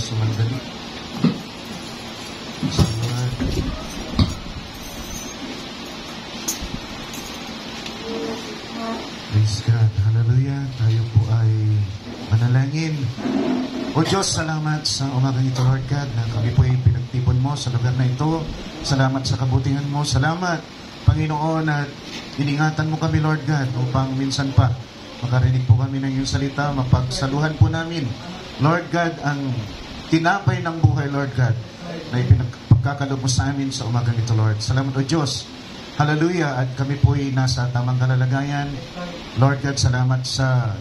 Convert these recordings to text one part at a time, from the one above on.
sumandali. Salamat. Praise God. Hallelujah. Tayo po ay manalangin. O Diyos, salamat sa umagang ito, Lord God, na kami po ay pinagtipon mo sa lugar na ito. Salamat sa kabutihan mo. Salamat, Panginoon, at iningatan mo kami, Lord God, upang minsan pa makarinig po kami ng iyong salita, mapagsaluhan po namin, Lord God, ang tinapay ng buhay, Lord God, na ipinagpagkakaloob mo sa amin sa umagang ito, Lord. Salamat, O Diyos. Hallelujah. At kami po ay nasa tamang kalalagayan. Lord God, salamat sa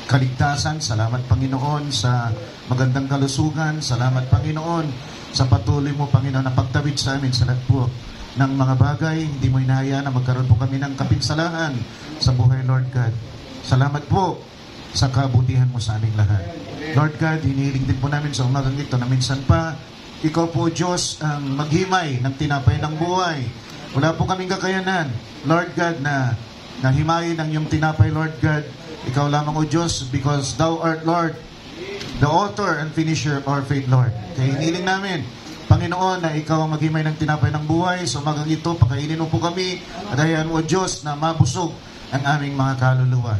kaligtasan. Salamat, Panginoon, sa magandang kalusugan. Salamat, Panginoon, sa patuloy mo, Panginoon, na pagtawid sa amin sa lahat po ng mga bagay. Hindi mo inahayaan na magkaroon po kami ng kapinsalahan sa buhay, Lord God. Salamat po sa kabutihan mo sa aming lahat. Lord God, hinihiling din po namin sa umagang ito na minsan pa, Ikaw po, Diyos, ang maghimay ng tinapay ng buhay. Wala po kaming kakayanan, Lord God, na himayin ng iyong tinapay, Lord God. Ikaw lamang, O Diyos, because Thou art, Lord, the author and finisher of our faith, Lord. Kaya hinihiling namin, Panginoon, na Ikaw ang maghimay ng tinapay ng buhay. So umagang ito, pakainin mo po kami at hayaan mo, O Diyos, na mabusog ang aming mga kaluluwa.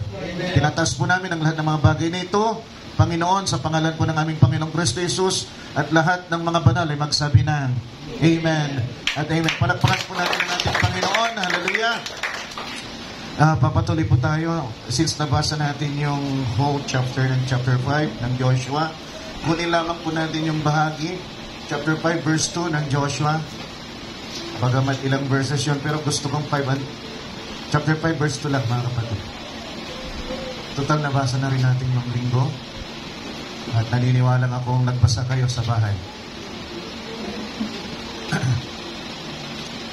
Tinataas po namin ang lahat ng mga bagay na ito, Panginoon, sa pangalan po ng aming Panginoong Kristo Jesus, at lahat ng mga banal ay magsabi ng Amen at Amen. Palakpakan po natin ang ating Panginoon. Hallelujah. Papatuloy po tayo since nabasa natin yung whole chapter ng chapter 5 ng Joshua. Kunin lamang po natin yung bahagi chapter 5 verse 2 ng Joshua. Bagamat ilang verses yun, pero gusto kong chapter 5 verse 2 lang, mga kapatid. Total nabasa na rin natin yung linggo at naniniwala akong nagbasa kayo sa bahay.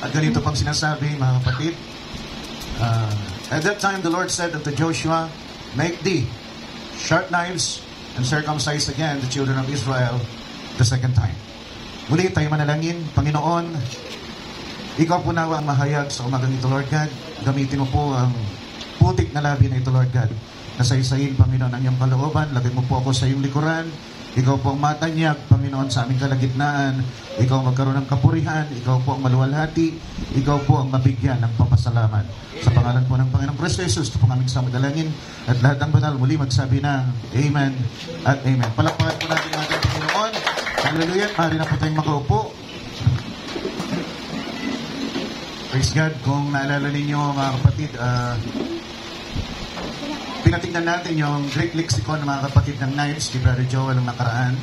At ganito pang sinasabi, mga kapatid. At that time the Lord said unto Joshua, Make thee sharp knives and circumcise again the children of Israel the second time. Muli tayo manalangin. Panginoon, Ikaw po nawa ang mahayag sa umagang ito, Lord God. Gamitin mo po ang putik na labi na ito, Lord God. Nasaysayin, Panginoon, ang iyong kalooban. Lagay mo po ako sa iyong likuran. Ikaw po ang matanyag, Panginoon, sa aming kalagitnaan. Ikaw magkaroon ng kapurihan. Ikaw po ang maluwalhati. Ikaw po ang mabigyan ng papasalamat. Sa pangalan po ng Panginoong Kristo Jesus, ito po ang aming samadalangin. At lahat ng banal muli magsabi ng Amen at Amen. Palakpakan po natin ang ating Panginoon. Hallelujah. Maaari na po tayong makaupo. Praise God. Kung naalala ninyo, mga kapatid, pinatingnan natin yung Greek lexicon, mga kapatid, ng knives ni Brother Joel ang nakaraan.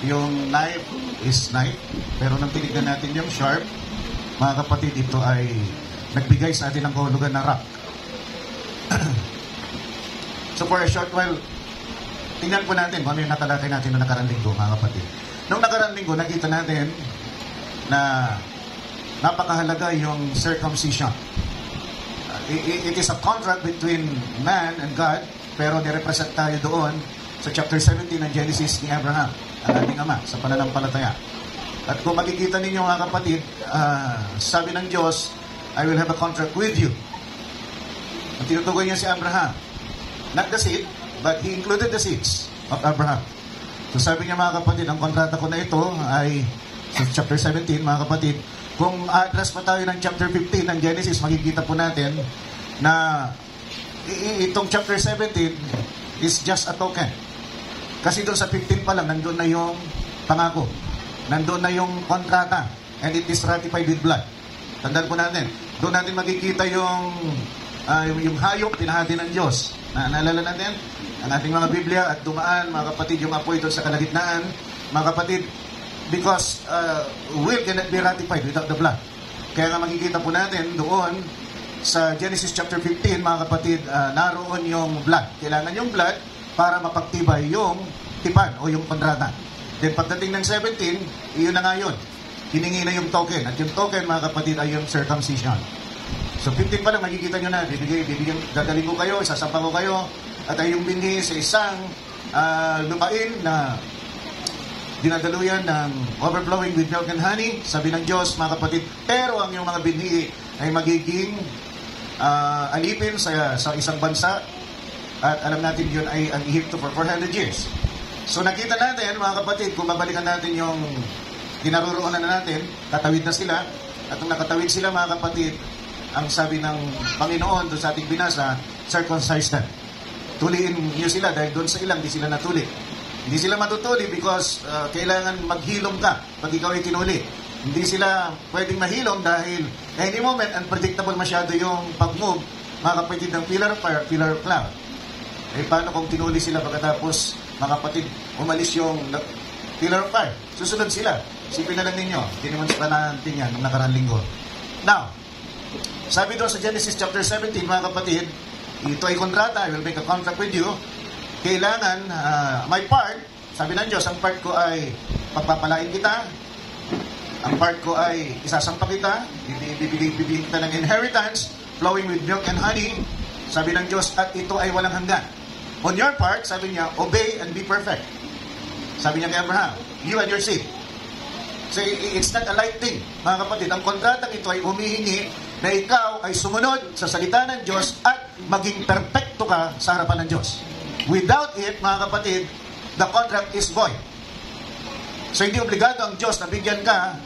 Yung knife is knife, pero nang tinignan natin yung sharp, mga kapatid, ito ay nagbigay sa atin ng kahulugan na rock. So for a short while, tingnan po natin kung ano yung nakalakay natin noong nakaraan linggo, mga kapatid. Noong nakaraan linggo, nakita natin na napakahalaga yung circumcision. It is a contract between man and God, pero nirepresent tayo doon sa chapter 17 ng Genesis ni Abraham, ang ating ama, sa pananampalataya. At kung makikita ninyo, mga kapatid, sabi ng Diyos, I will have a contract with you. Ang tinutukoy niya si Abraham, not the seed, but he included the seeds of Abraham. So sabi niya, mga kapatid, ang kontrata ko na ito ay sa chapter 17, mga kapatid. Kung address pa tayo ng chapter 15 ng Genesis, makikita po natin na itong chapter 17 is just a token. Kasi doon sa 15 pa lang, nandun na yung pangako. Nandun na yung kontrata. And it is ratified with blood. Tandaan po natin. Doon natin makikita yung hayop, pinahati ng Diyos. Naalala natin? Ang ating mga Biblia at dumaan, mga kapatid, yung apoy doon sa kalagitnaan. Mga kapatid, because will cannot be ratified without the blood. Kaya nga makikita po natin doon sa Genesis chapter 15, mga kapatid, naroon yung blood. Kailangan yung blood para mapagtibay yung tipan o yung kontrata. Then pagdating ng 17, iyon na nga yun. Hiningi na yung token. At yung token, mga kapatid, ay yung circumcision. So 15 pa lang, makikita nyo na, bibigyan, gagaling ko kayo, isasampa ko kayo, at ay yung binhi sa isang lupain na dinadaluyan ng overflowing with milk and honey. Sabi ng Diyos, mga kapatid, pero ang iyong mga binhi ay magiging alipin sa isang bansa. At alam natin yun ay ang Egypto for 400 years. So nakita natin, mga kapatid, kung babalikan natin yung kinaroroonan na natin, katawid na sila, at nung nakatawid sila, mga kapatid, ang sabi ng Panginoon doon sa ating binasa, circumcised na. Tuliin niyo sila dahil doon sa ilang di sila natuli. Hindi sila matutuli because kailangan maghilom ka pag ikaw ay tinuli. Hindi sila pwedeng mahilom dahil any moment, unpredictable masyado yung pag-move, mga kapatid, ng pillar of fire, pillar of cloud. Eh, paano kung tinuli sila pagkatapos, mga kapatid, umalis yung pillar of fire? Susunod sila. Sipin na lang ninyo. Dinimonstrate na natin yan nung nakarang linggo. Now, sabi doon sa Genesis chapter 17, mga kapatid, ito ay kontrata, I will make a contract with you. Kailangan, my part, sabi ng Diyos, ang part ko ay pagpapalain kita, ang part ko ay isasampa kita, bibigyan kita ng inheritance, flowing with milk and honey, sabi ng Diyos, at ito ay walang hanggan. On your part, sabi niya, obey and be perfect. Sabi niya kay Abraham, you and your seed. So, it's not a light thing, mga kapatid. Ang kontratang ito ay humihingi na ikaw ay sumunod sa salita ng Diyos at maging perfecto ka sa harapan ng Diyos. Without it, mga kapatid, the contract is void. So, hindi obligado ang Diyos na bigyan ka.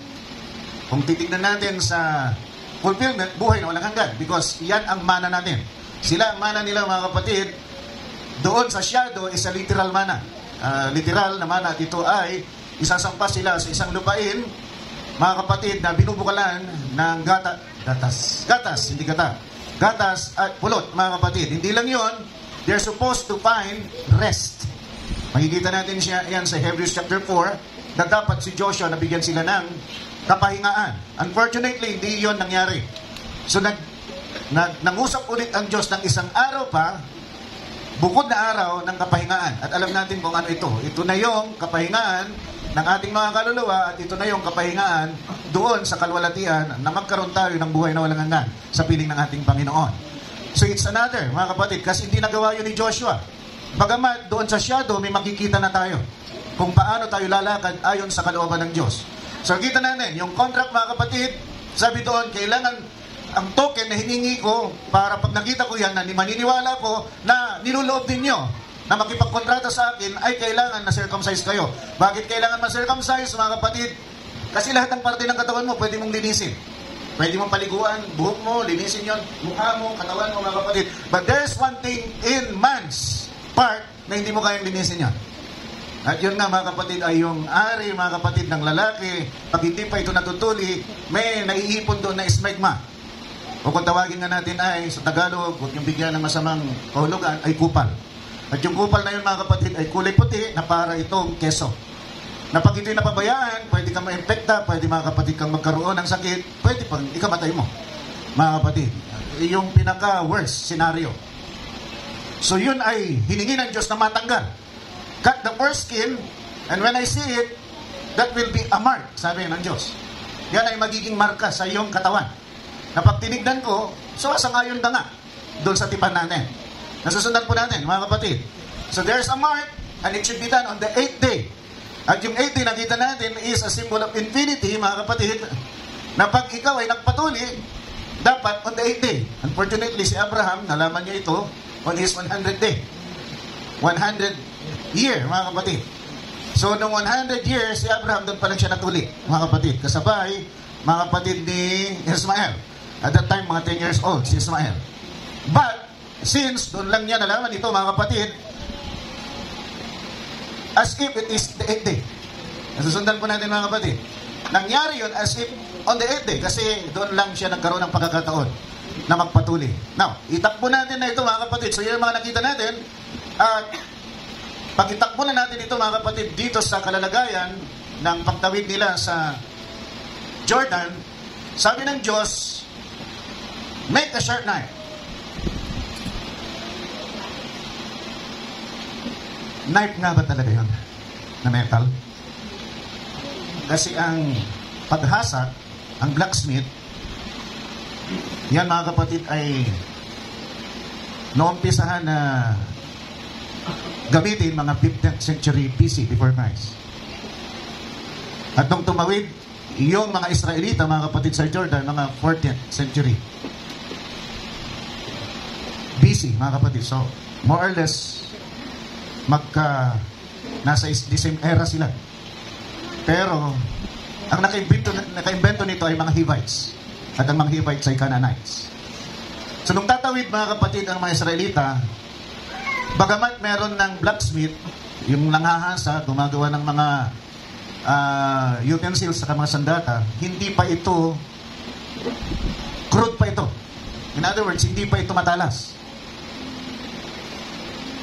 Kung titignan natin sa fulfillment, buhay na walang hanggan. Because yan ang mana natin. Sila ang mana nila, mga kapatid. Doon sa shadow is a literal mana. Literal na mana at ito ay isasampas sila sa isang lupain, mga kapatid, na binubukalan ng gatas at pulot, mga kapatid. Hindi lang yon, they're supposed to find rest. Makikita natin siya yan sa Hebrews chapter 4 na dapat si Joshua nabigyan sila ng kapahingaan. Unfortunately, hindi yon nangyari. So nangusap ulit ang Diyos ng isang araw pa, bukod na araw ng kapahingaan. At alam natin kung ano ito. Ito na yung kapahingaan ng ating mga kaluluwa at ito na yung kapahingaan doon sa kalwalatian na magkaroon tayo ng buhay na walang hanggan sa piling ng ating Panginoon. So it's another, mga kapatid, kasi hindi nagawa yun ni Joshua. Bagamat doon sa shadow, may makikita na tayo kung paano tayo lalakad ayon sa kalooban ng Diyos. So kita natin, yung contract, mga kapatid, sabi doon, kailangan ang token na hiningi ko para pag nakita ko yan, na maniniwala ko na niluloob ninyo na makipagkontrata sa akin, ay kailangan na circumcise kayo. Bakit kailangan ma-circumcise, mga kapatid? Kasi lahat ng parte ng katawan mo, pwede mong linisin. Pwede mong paliguan, buhok mo, linisin yon, mukha mo, katawan mo, mga kapatid. But there's one thing in man's part na hindi mo kayang linisin yan. At yun nga, mga kapatid, ay yung ari, mga kapatid, ng lalaki. Pag hindi pa ito natutuli, may naiipon doon na smegma. O kung tawagin nga natin ay, sa Tagalog, kung yung bigyan ng masamang kahulugan, ay kupal. At yung kupal na yun, mga kapatid, ay kulay puti na para itong keso. Na pag ito'y napabayaan, pwede kang ma-infecta, pwede, mga kapatid, kang magkaroon ng sakit, pwede pang ikamatay mo, mga kapatid. Yung pinaka-worst scenario. So yun ay hiningi ng Diyos na matanggal. Cut the foreskin, and when I see it, that will be a mark, sabi ng Diyos. Yan ay magiging marka sa iyong katawan. Na pag tinignan ko, sumasangayon na nga doon sa tipan natin. Nasusundan po natin, mga kapatid. So there's a mark, and it should be done on the 8th day. At yung 8th day, nakita natin, is a symbol of infinity, mga kapatid, na pag ikaw ay nagpatuli, dapat on the 8th day. Unfortunately, si Abraham, nalaman niya ito on his 100th day. 100 year, mga kapatid. So, nung 100 years, si Abraham, doon pa lang siya natuli, mga kapatid. Kasabay, mga kapatid ni Ismael. At that time, mga 10 years old, si Ismael. But, since doon lang niya nalaman ito, mga kapatid, as if it is the 8th day. Nasusundan po natin, mga kapatid. Nangyari yun as if on the 8th day, kasi doon lang siya nagkaroon ng pagkakataon na magpatuli. Now, itakbo natin na ito, mga kapatid. So, yun yung mga nakita natin. At pag itakbo na natin ito, mga kapatid, dito sa kalalagayan ng pagtawid nila sa Jordan, sabi ng Diyos, make a sharp knife. Knife nga ba talaga yun? Na metal? Kasi ang paghasa, ang blacksmith, yan, mga kapatid, ay noumpisahan na gamitin mga 15th century BC, before Christ. At nung tumawid, yung mga Israelita, mga kapatid sa Jordan, mga 14th century BC, mga kapatid. So, more or less, Nasa the same era sila. Pero, ang nakaimbento nito ay mga Hivites. At ang mga Hivites ay Canaanites. So, nung tatawid mga kapatid ang mga Israelita, bagamat meron ng blacksmith, yung nanghahasa, gumagawa ng mga utensils sa mga sandata, hindi pa ito, crude pa ito. In other words, hindi pa ito matalas.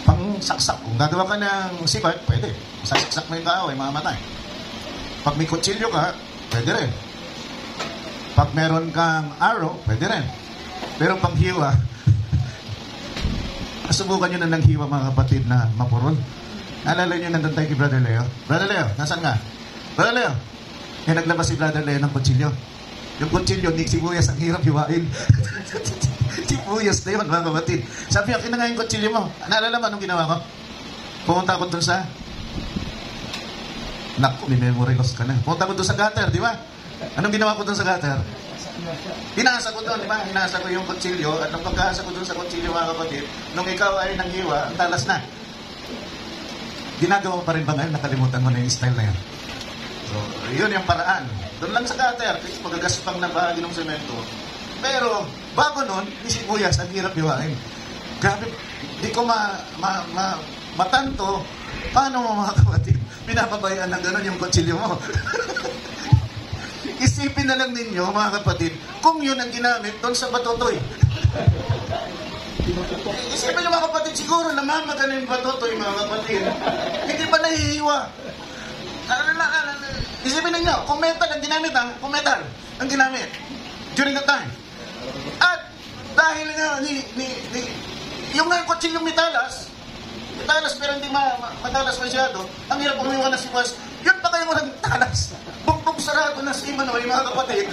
Pang saksak. Kung gagawa ka ng sipat, pwede. Sasaksak mo yung kaaway, mamamatay. Pag may kutsilyo ka, pwede rin. Pag meron kang arrow, pwede rin. Pero pang hiwa, subukan nyo na ng hiwa mga kapatid na mapurol. Naalala nyo nandun tayo kay Brother Leo? Brother Leo, nasaan nga? Brother Leo, naglabas si Brother Leo ng kutsilyo. Yung kutsilyo, ni sibuyas ang hirap hiwain. Sibuyas na yun mga kapatid. Sabi niya, kinanga yung kutsilyo mo. Naalala mo anong ginawa ko? Pumunta ako dun sa naku, may memory loss ka na. Pumunta ko dun sa gutter, di ba? Anong ginawa ko dun sa gutter? Hinasa ko doon, di ba? Hinasa ko yung kutsilyo at nung pagkahasa ko doon sa kutsilyo mga kapatid, nung ikaw ay nanghiwa, ang talas na. Ginagawa pa rin ba ngayon? Nakalimutan mo na yung style na yan. So, yun yung paraan. Doon lang sa gutter, kasi magagaspang na bahagi ng semento. Pero, bago nun, ni sibuyas, ang hirap hiwain. Grabe, di ko matanto, paano mo mga kapatid, pinapabayaan ng gano'n yung kutsilyo mo. Isipin na lang ninyo, mga kapatid, kung yun ang ginamit doon sa batotoy. Isipin nyo mga kapatid, siguro namamaga na yung batotoy, mga kapatid. Hindi pa nahihiwa. Isipin ninyo, kung metal ang ginamit, kung metal ang ginamit during the time. At dahil nga, yung nga kutsilyong metalas pero hindi matalas masyado, ang hirap umiwan na si Mas, yun pa kayo walang talas. Bugbog sarado na si Manoy, mga kapatid.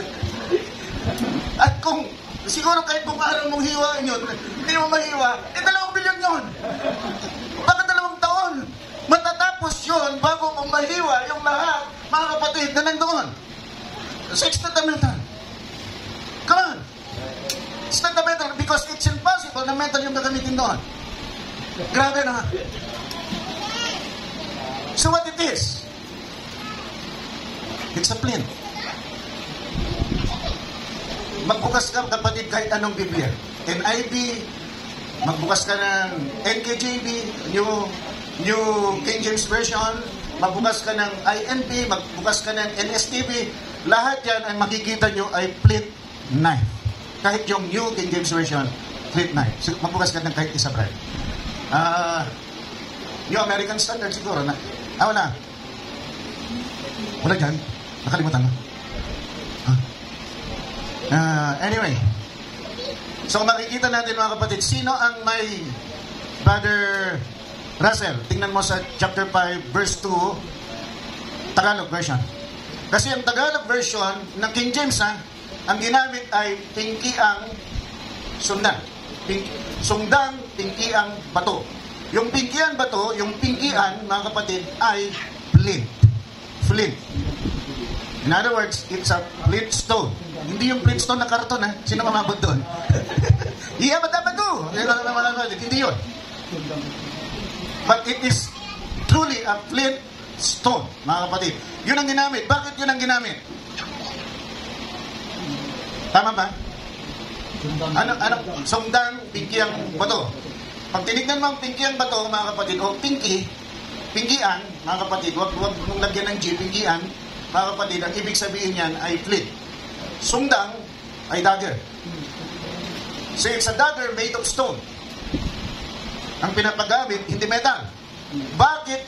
At kung, siguro kahit kung araw mong hiwain yun, hindi mo mahiwa, 2 bilyon yun. Bakit 2 taon? Matatapos yun bago mo mahiwa yung lahat, mga kapatid, na nandoon. 6 fundamental. Come on. 6 fundamental because it's impossible na metal yung gagamitin doon. Grabe na. So what it is? It's a flint. Magbukas ka, kapatid, kahit anong Biblia. NIV, magbukas ka ng NKJV, New King James Version, magbukas ka ng INP, magbukas ka ng NSTV, lahat yan ay makikita nyo ay flint knife. Kahit yung New King James Version, flint knife. So, magbukas ka ng kahit isa, Brad. Yung American Standard siguro na. Wala. Wala dyan. Nakalimutan na. Anyway. So makikita natin mga kapatid, sino ang may Brother Russell? Tingnan mo sa chapter 5, verse 2, Tagalog version. Kasi ang Tagalog version ng King James, ang ginamit ay pingkiang sundan. Sundang, pingkiang bato. Yung pingkiang bato, yung pingkian, mga kapatid, ay flint. Flint. In other words, it's a flint stone. Hindi yung flint stone na karton, Sino mamabot doon? Yeah, but dapat ko. Hindi yun. But it is truly a flint stone, mga kapatid. Yun ang ginamit. Bakit yun ang ginamit? Tama ba? Sundang, pingkiang bato. Pag tinignan mo ang pingkiang bato, mga kapatid, o pingkian, mga kapatid, huwag mong lagyan ng G, pingkian, mga kapatid, ang ibig sabihin yan ay flint. Sundang ay dagger. So it's a dagger made of stone. Ang pinapagamit, hindi metal. Bakit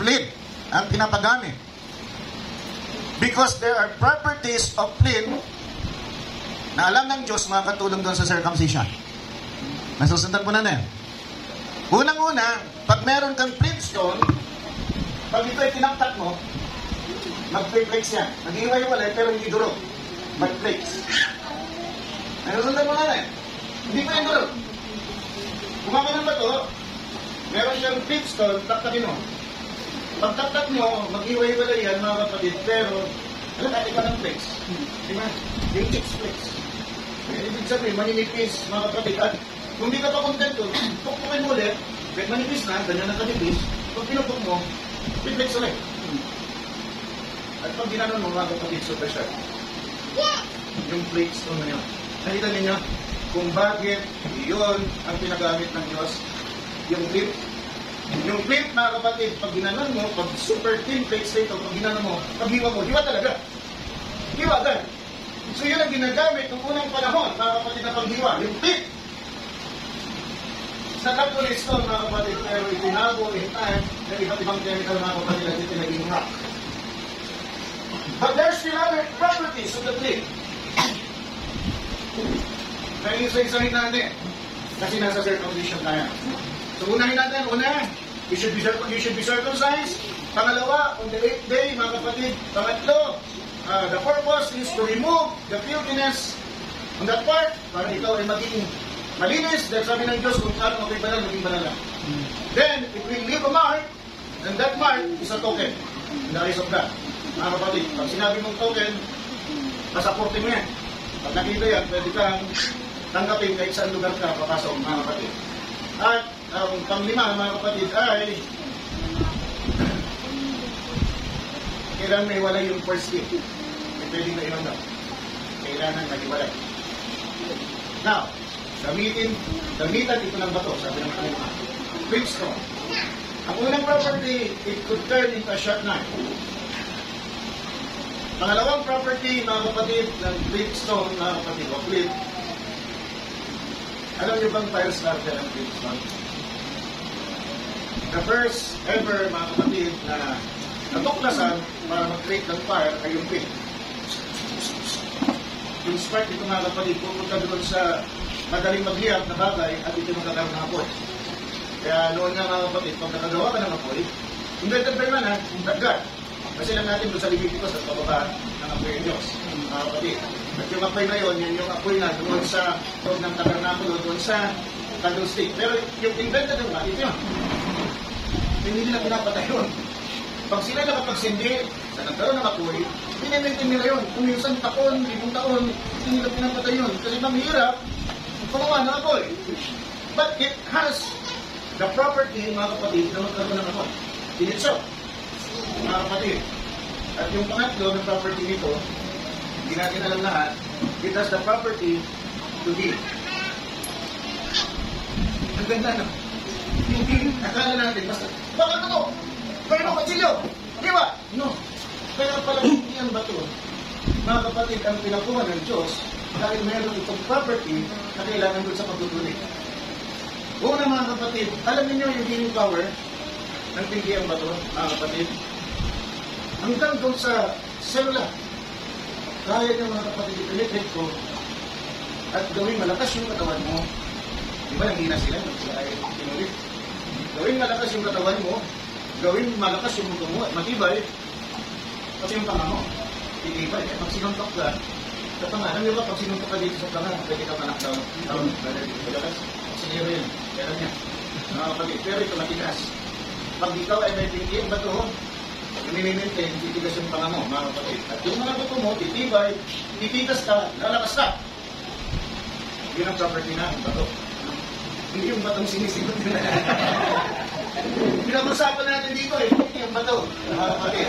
flint ang pinapagamit? Because there are properties of flint na alam ng Diyos mga katulong doon sa circumcision. Nasusundan po na yan. Unang-una, pag meron kang flint stone, pag ito ay tinaktak mo, mag-flakes yan. Mag-iwalay-walay pero hindi durog. Mag-flakes. Nasusundan mo na yan. Hindi pa yung durog. Kumaka ng bato, meron siyang flint stone, taktakin mo. Pag taktak mo, mag-iwalay-walay yan mga kapatid, pero alam natin ka ng flakes. Diba? Yung chicks flakes. Ibig sabihin, maninipis, mga kapatid. At kung di ka pa kontento, pukpukin mo ulit, kahit manipis na, ganyan na kanipis, pag pinupok mo, 3 plates ulit. At pag ginanon mo, mga kapatid, super sharp. Yung plate stone na yun. Nakita ninyo kung bakit yun ang pinagamit ng Diyos. Yung clip. Yung clip, mga kapatid, pag ginanon mo, pag super thin plates ito, pag ginanon mo, pag hiwa mo, hiwa talaga. Hiwa agad. So yun ang ginagamit ng unang panahon, mga kapatid, na paghiwa. Yung clip. Sa Catholic stone, mga kapatid, pero itinago in time ng iba't ibang chemical, mga kapatid, at ito naging rock. But there's still other properties of the clip. Naisa-isahin natin. Kasi nasa circumcision tayo. So unahin natin, you should be circumcised. Pangalawa, on the 8th day, mga kapatid. Pangatlo, the purpose is to remove the filthiness on that part, para ikaw ay maging malinis, dahil sabi ng Diyos, kung ano ako'y banal, maging banal lang. Then, it will leave a mark, and that mark is a token in the eyes of God. Mga kapatid, pag sinabi mong token, pasaporte mo yan. Pag nakita yan, pwede kang tanggapin kahit saan lugar ka papasok, mga kapatid. At ang panglima, mga kapatid, ay kailangan may iwalay yung first gift. May pwedeng na iwan daw. Kailangan mag-iwalay. Now, gamitan ito ng bato, sabi ng kanila. Flintstone. Ang unang property, it could turn into a sharp knife. Pangalawang property, mga kapatid, ng flintstone, mga kapatid, o flint. Alam niyo bang fire starter ang flintstone? The first ever, mga kapatid, na natuklasan para mag-create ng fire ay yung flint. Yung spark dito, mga kapatid, pupunta doon sa madaling maghiyap na bagay at ito magkakaroon ng apoy. Kaya noon nga, mga kapatid, pag nakagawa ka ng apoy, invented by man, God. Kasi lang natin doon sa Leviticus at pababa ng apoy ng Diyos, mga kapatid. At yung apoy na yun, yan yung apoy na doon sa loob ng tabernakulo, doon sa candlestick. Pero yung invented ng ito yun. Hindi nila pinapatay yun. Pag sila nakapagsindi sa nagkaroon ng apoy, pinimitin nila yun. Kung yung 1 taon, 5 taon, hindi nila pinapatay yun. Kasi mahirap gumawa ng apoy. But it has the property, mga kapatid, na magkaroon ng apoy. In itself, mga kapatid. At yung pangatlo ng property nito, hindi natin alam lahat, it has the property to heal. Ang ganda, no? Yung heal, akala natin, basta, bakit ito? Pero kachilyo, di ba? No. Kaya pala hindi ang bato, mga kapatid, ang pinakuha ng Diyos dahil meron itong property na kailangan doon sa pagtutuloy. Una, mga kapatid, alam niyo yung healing power ng tinggi ang bato, mga kapatid? Hanggang doon sa selula. Kaya niyo, mga kapatid, ipinitrit ko at gawing malakas yung katawan mo. Di ba, nanghina sila ay pinulit. Gawing malakas yung katawan mo, gawing malakas yung mundo mo at matibay. Kasi yung panga mo, titibay. Pag sinuntok ka, sa panga, alam niyo ba, pag sinuntok ka dito sa panga, pwede ka manak down. Malakas. Siniro yun. Pero niya. Mga kapatid, pero ito matigas. Pag ikaw ay may tinggi ang bato, minimitin, titigas yung panga mo, mga kapatid. At yung mga bato mo, titibay, titigas ka, lalakas ka. Yun ang property na, ang bato. Hindi yung batong sinisingot nila. Pinag-usapan natin dito hindi yung bato. Mga kapatid.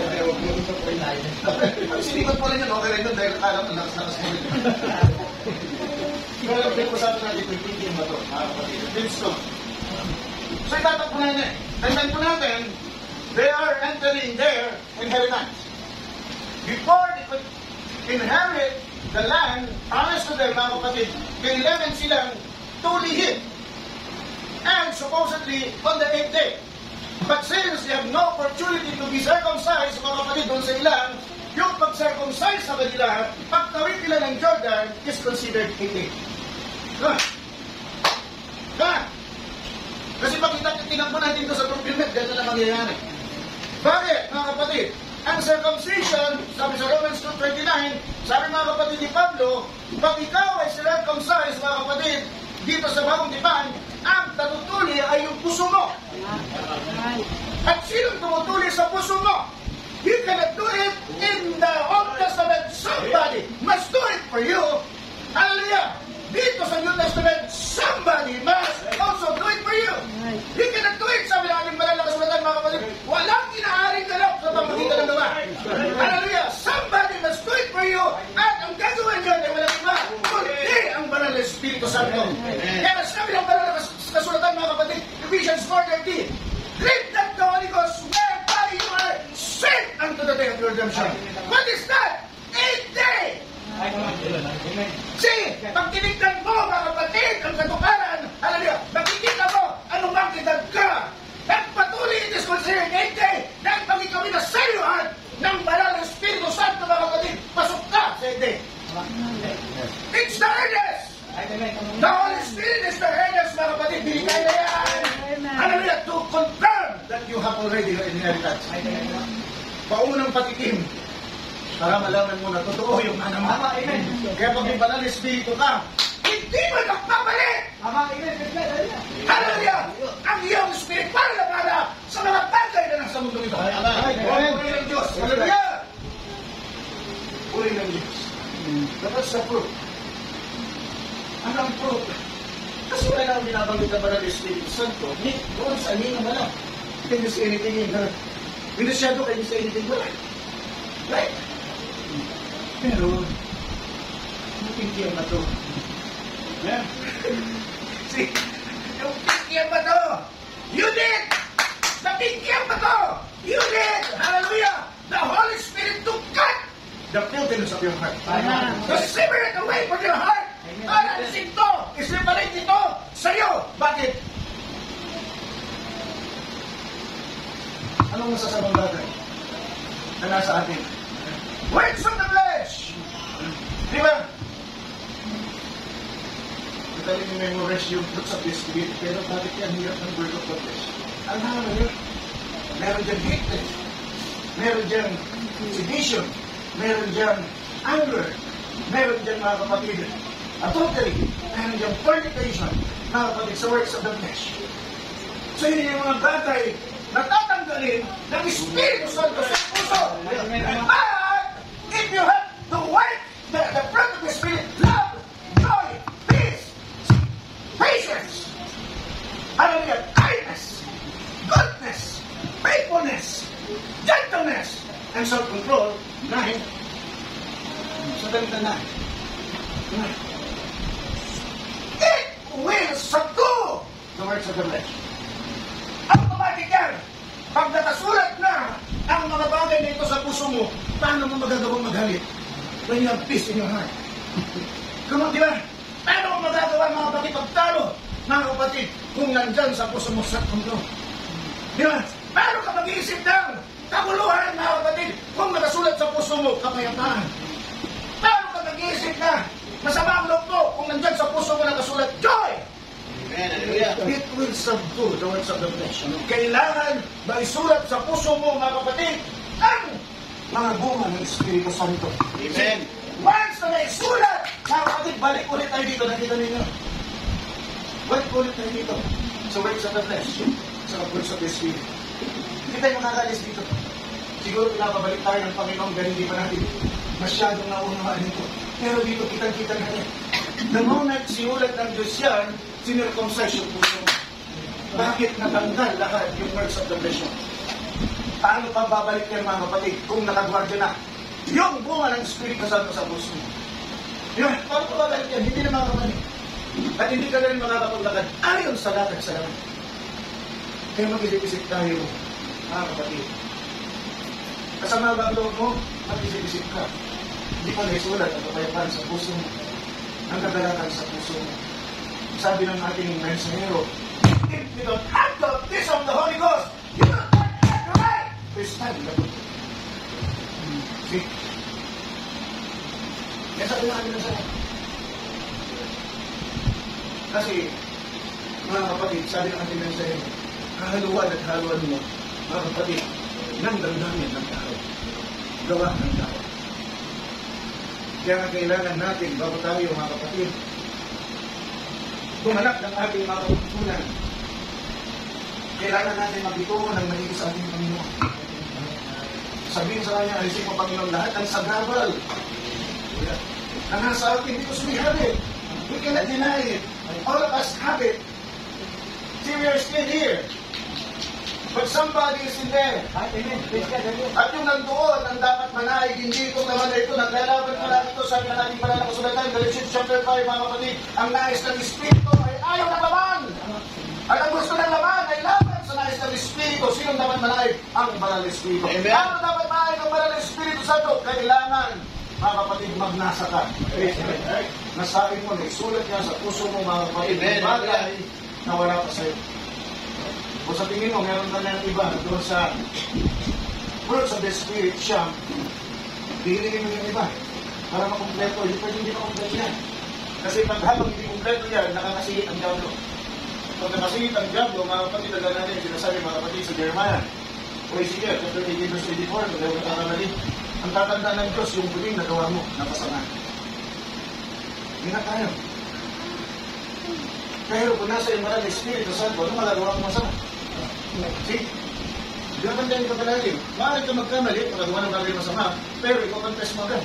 Pag sinikot mo rin yun, okay rin yun dahil alam mo, lakas-lakas mo rin. Pero pinag-usapan natin hindi yung bato, mga kapatid. Flintstone. So itatak po natin. Tandaan po natin, they are entering their inheritance. Before they could inherit the land, promised to them, mga kapatid, kailangan silang tulihin. And supposedly, on the 8th day. But since they have no opportunity to be circumcised, mga kapatid, doon sa ilang, yung pag-circumcise sa kanila, pagtawid nila ng Jordan, is considered 8 days. Kasi pag tinakbo natin ito sa fulfillment, ganito na mangyayari. Bakit, mga kapatid? Ang circumcision, sabi sa Romans 2:29, sabi mga kapatid ni Pablo, pag ikaw ay circumcised, mga kapatid, dito sa bagong tipan, ang tatutuli ay yung puso mo. At sinong tumutuli sa puso mo? You cannot do it in the Old Testament. Somebody must do it for you. Hallelujah! Dito sa New Testament, somebody must also do it for you. You cannot do it. Sabi natin malalakas mga kapatid, walang inaaring Santo. Kaya sinabi ng banal na kasulatan, mga kapatid, Ephesians 4:13, "Grant that the Holy Ghost whereby you are sent unto the day of your redemption." What is that? 8th day! See, pag tinignan mo, mga kapatid, ang katuparan, hallelujah, makikita mo, anumang edad ka, nagpatuloy it is considered 8th day, dahil pag ikaw nasayuhan ng banal ng Espiritu Santo, mga kapatid, pasok ka sa 8th day. It's the earnest! The Holy Spirit is the earnest, mga kapatid, binigay na yan. Hallelujah, to confirm that you have already your inheritance. Paunang patikim, para malaman mo na totoo yung manamama. Kaya pag may banal na Espiritu ka, hindi mo nagpapalik! Hallelujah! Ang iyong Spirit para sa mga bagay na nasa mundo ito. Puri ng Diyos! Hallelujah! Puri ng Diyos. Dapat sa fruit. Anong fruit? Kasi wala nang binabanggit na banal na Espiritu Santo, doon sa aning naman lang. Can you say anything in her? Binasyado, can you say anything? Wala. Right? Pero, napintiyan ba ito? Yeah. See, yung pintiyan ba ito? You did! Napintiyan ba ito? You did! Hallelujah! The Holy Spirit to cut the filthiness of your heart. To sever it away from your heart. Para alisin ito, i-separate ito sa'yo. Bakit? Anong masasabang bagay na nasa atin? Works of the flesh! Di ba? Madali ni memorize yung fruits of the Spirit, pero bakit yan hirap ng word of the flesh? Ang hama yun. Meron dyan hatred. Meron dyan sedition. Meron dyan anger. Meron dyan, mga kapatid, adultery. Meron dyan fornication. Mga kapatid, sa works of the flesh. So yun yung mga bagay na tatanggalin ng Espiritu Santo sa puso. But, if you have the work, the fruit of the Spirit, love, joy, peace, patience, hallelujah, kindness, goodness, faithfulness, gentleness, and self-control, 9. Sa ganito na. It will subdue the works of the flesh. Automatic yan. Pag nakasulat na ang mga bagay na ito sa puso mo, paano mo magagawang magalit? When you have peace in your heart. Kung di ba? Paano mo magagawa, mga kapatid, pagtalo, mga kapatid, kung nandyan sa puso mo sa mundo? Di ba? Paano ka mag-iisip ng kaguluhan, mga kapatid, kung nakasulat sa puso mo, kapayapaan? Paano ka mag-iisip na masama ang loob mo kung nandyan sa puso mo nakasulat joy? It will subdue the works of the flesh. Kailangan maisulat sa puso mo, mga kapatid, ang mga bunga ng Espiritu Santo. Amen. Once na naisulat, mga kapatid, balik ulit tayo dito. Nakita ninyo? Balik ulit tayo dito sa works of the flesh, sa works of the Spirit. Hindi tayo makakalis dito. Siguro pinapabalik tayo ng Panginoon dahil hindi pa natin masyadong naunawaan ito. Pero dito kitang-kita natin. The moment sinulat ng Diyos yan, sinircumcise yung puso. Bakit natanggal lahat yung works of the flesh? Paano pa babalik yan, mga kapatid, kung nakagwardya na yung bunga ng Espiritu Santo sa puso mo? Yun, paano pa babalik yan? Hindi na, mga kapatid. At hindi ka na rin makakapaglakad ayon sa latag sa laman. Kaya mag-isip-isip tayo, mga kapatid. Kasama ba ang loob mo? Mag-isip-isip ka. Hindi pa naisulat ang kapayapaan sa puso mo. Ang kagalakan sa puso mo. Sabi ng ating mensahero, if you don't have the peace of the Holy Ghost, you don't have the right to stand. See? Kaya sabi ng ating mensahero. Kasi, mga kapatid, sabi ng ating mensahero, hahaluan at haluan mo, mga kapatid, ng damdamin ng tao. Gawa ng tao. Kaya kailangan natin, bago tayo, mga kapatid, gumanap ng ating mga kapatulan. Kailangan natin magbitungo ng maligis sa ating Panginoon. Sabihin sa kanya, alisin mo, Panginoon, lahat ng sagabal na nasa atin, because we have it. We cannot deny it. All of us have it. See, we are still here. But somebody is in there. At yung nandoon, ang dapat manaig, hindi itong naman na ito. Naglalaban mo lang ito, sabi ng ating banal na kasulatan, Galatians chapter 5, mga kapatid, ang nais ng Espiritu ay ayaw ng laman. At ang gusto ng laman ay laban sa nais ng Espiritu. Sino dapat manaig? Ang banal na Espiritu. Ano dapat manaig ang banal na Espiritu Santo? Kailangan, mga kapatid, magnasa ka. Nasabi mo, naisulat niya sa puso mo, mga kapatid, bagay na wala pa sa'yo. O sa tingin mo, meron ka na yung iba doon sa fruits of the Spirit siya, piliin mo yung iba para makumpleto. Yung pwede hindi makumpleto yan. Kasi pag habang hindi kumpleto yan, nakakasihit ang diablo. Pag nakasihit ang diablo, mga kapatid, agad natin yung sinasabi, mga kapatid, sa Jeremiah, o Ezekiel, chapter 18, verse 84, kung ayaw nakakamali, ang tatanda ng Diyos, yung huling nagawa mo, napasama. Hindi na tayo. Pero kung nasa yung maraming Espiritu Santo, ano magagawa mo masama? See? Di ba bandayan ka palalim? Maaari ka magkamali, magagawa ng bagay masama, pero ikaw confess mo agad.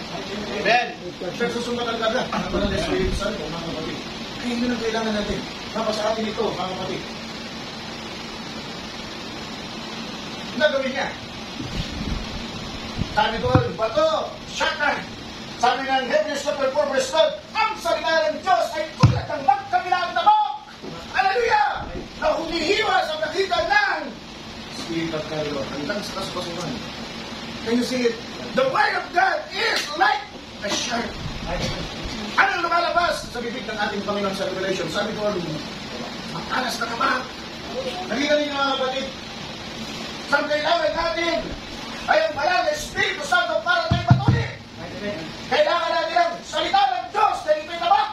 Amen! Pero susumbatan ka agad. Ang maraming Espiritu Santo, mga kapatid. Kaya yun ang kailangan natin. Para sa atin ito, mga kapatid. Nagawin niya. Sabi ko, bato, shotgun. Sabi ng Hebrews chapter 4, verse 12, ang salita ng Diyos ay tulad ng magkabilang na bok. Hallelujah! Na humihiwa sa nakita ng Spirit of God. Hanggang sa kasupasukan. Can you see it? The Word of God is like a sharp. Anong lumalabas sa bibig ng ating Panginoon sa Revelation? Sabi ko, matalas na naman. Nakita ninyo mga kapatid, sa kailangan natin ay ang banal na Espiritu Santo para tayo patuloy. Kailangan natin ang salita ng Diyos na ito'y tabak.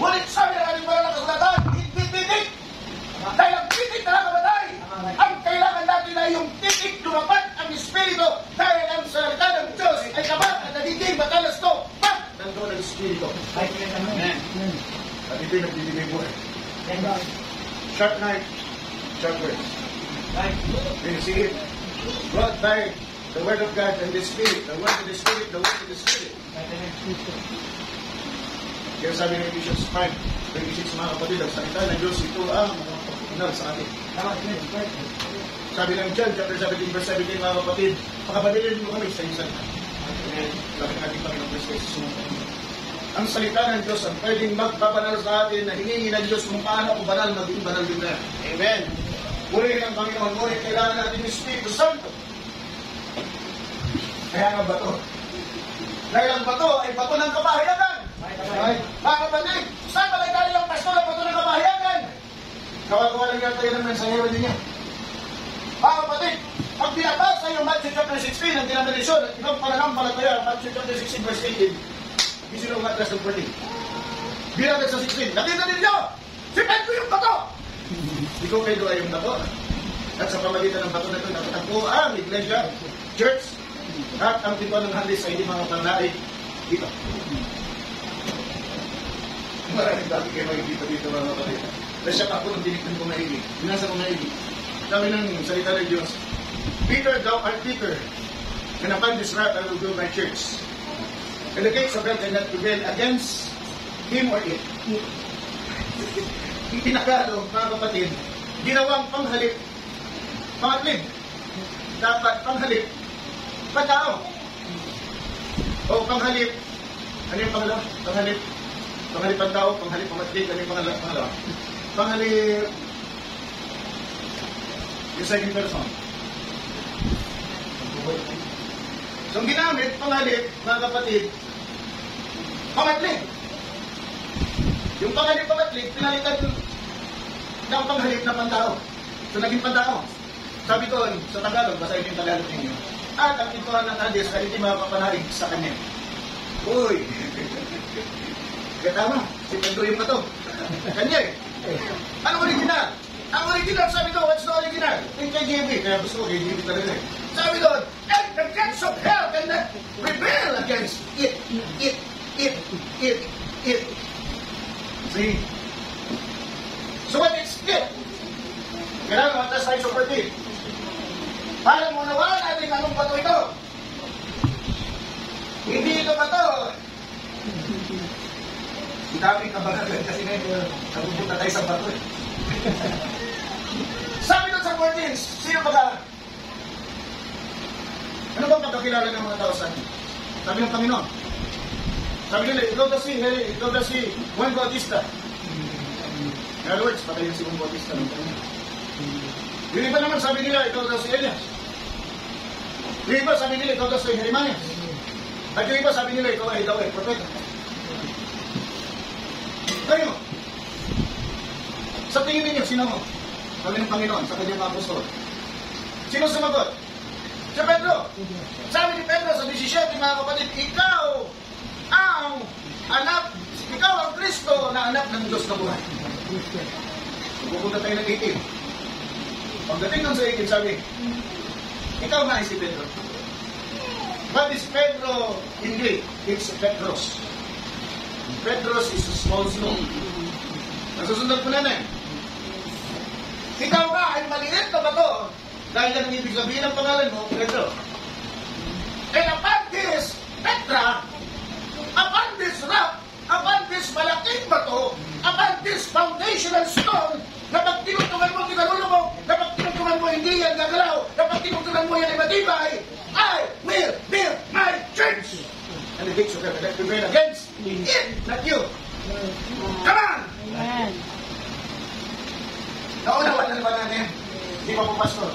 Ngunit sabi ng ating banal na kasulatan, hindi titik. Dahil ang titik na nakabatay, ang kailangan natin ay yung titik lumapat ang Espiritu dahil ang salita ng Diyos ay tabak at nagiging matalas to. Pag nandoon ang Espiritu. Amen. At ito'y nagbibigay buhay. Sharp knife, sharp words. Can you see it? Brought by the Word of God and the Spirit. The Word of the Spirit, the Word of the Spirit. Kaya sabi ng Ephesians 5:26, mga kapatid, ang salita ng Diyos, ito ang unal sa atin. Sabi ng John, chapter 17, verse 17, mga kapatid, makapabilin mo kami sa isang salita. Sabi ng ating Panginoon Kristo. Ang salita ng Diyos ang pwedeng magpapanal sa atin na hiningi ng Diyos kung paano ako banal, maging banal din na. Amen. Muli ng Panginoon, ngunit kailangan natin yung Espiritu Santo. Kaya nga bato. Dahil ang bato ay bato ng kabahayagan. Mga kapatid, saan ba tayo ang pastor ng bato ng kabahayagan? Gawa-gawa lang yan tayo ng mensahero din niya. Mga kapatid, pag binabasa yung Matthew chapter 16 ang denominasyon at ibang pananampalataya, Matthew chapter 16 verse 18, hindi sila umatras ng pwede. Binabasa sa 16, nakita ninyo, si Pedro yung bato. Ikaw Pedro ay yung bato. At sa pamagitan ng bato na ito, natatagpo ang iglesia, church, at ang pintuan ng handis ay hindi mga panlaig dito. Maraming dati kayo makikita dito mga kapatid. Nasyak ako ng diniktan ko maigi. Binasa ko maigi. Sabi ng salita ng Diyos, Peter, thou art Peter, and upon this rock I will build my church. And the gates of hell cannot prevail against him or it. Pinakalo, mga kapatid, ginawang panghalip, pangatlib. Dapat panghalip, pagkao. O panghalip, ano yung pangalawa? Panghalip, panghalip ang tao, panghalip pangatlib, ano yung pangalawa? Panghalip, yung second person. So, ang ginamit, panghalip, mga kapatid, pangatlib. Yung pangalip, pinalitan ng panghalip na pantao. So, naging pantao. Sabi ko, sa Tagalog, basahin yung Tagalog ninyo. At ang pintuan ng Hades ay hindi makapanalig sa kanya. Uy! Kaya tama, si Pedro yung bato. Kanya eh. Anong original? Ang original, sabi ko, what's the original? Yung KJV, kaya gusto ko KJV talaga eh. Sabi doon, and the gates of hell cannot rebel against it. See? So what is it? Kailangan matas tayo sa pwede. Para munawaan natin anong bato ito. Hindi ito bato. Ang daming kabagal kasi ngayon, napupunta tayo sa bato eh. Sabi ng Sumunod sa 14, sino ba? Ano ba pagkakilala ng mga tao sa atin? Sabi ng Panginoon. Sabi nila, ikaw daw si Juan Bautista. In other words, patayin si Juan Bautista ng Panginoon. Yung iba naman sabi nila, ikaw daw si Elias. Yung iba sabi nila, ikaw daw si Jeremias. At yung iba sabi nila, ikaw ay daw ay propeta. Kayo, sa tingin ninyo, sino mo? Sabi ng Panginoon sa kanyang mga apostol. Sino sumagot? Si Pedro. Sabi ni Pedro sa 17, mga kapatid, ikaw ang Kristo na anak ng Diyos na buhay. Pupunta tayo ng 18. Pagdating ng sa 18, sabi, ikaw nga ay si Pedro. What is Pedro in Greek? It's Petros. Petros is a small stone. Nasusunod po namin. Ikaw nga ay maliit na bato dahil yan ang ibig sabihin ng pangalan mo, Pedro. And upon this, Petra, upon this rock, upon this malaking bato, upon this foundational stone, na pag tinutungan mo, kinalulubog, na pag tinutungan mo, hindi yan gagalaw, na pag tinutungan mo, yan ay matibay, I will build my church. And the gates of heaven that prevail against it, not you. Come on! Amen. Naunawan na naman natin, di pa po pastor,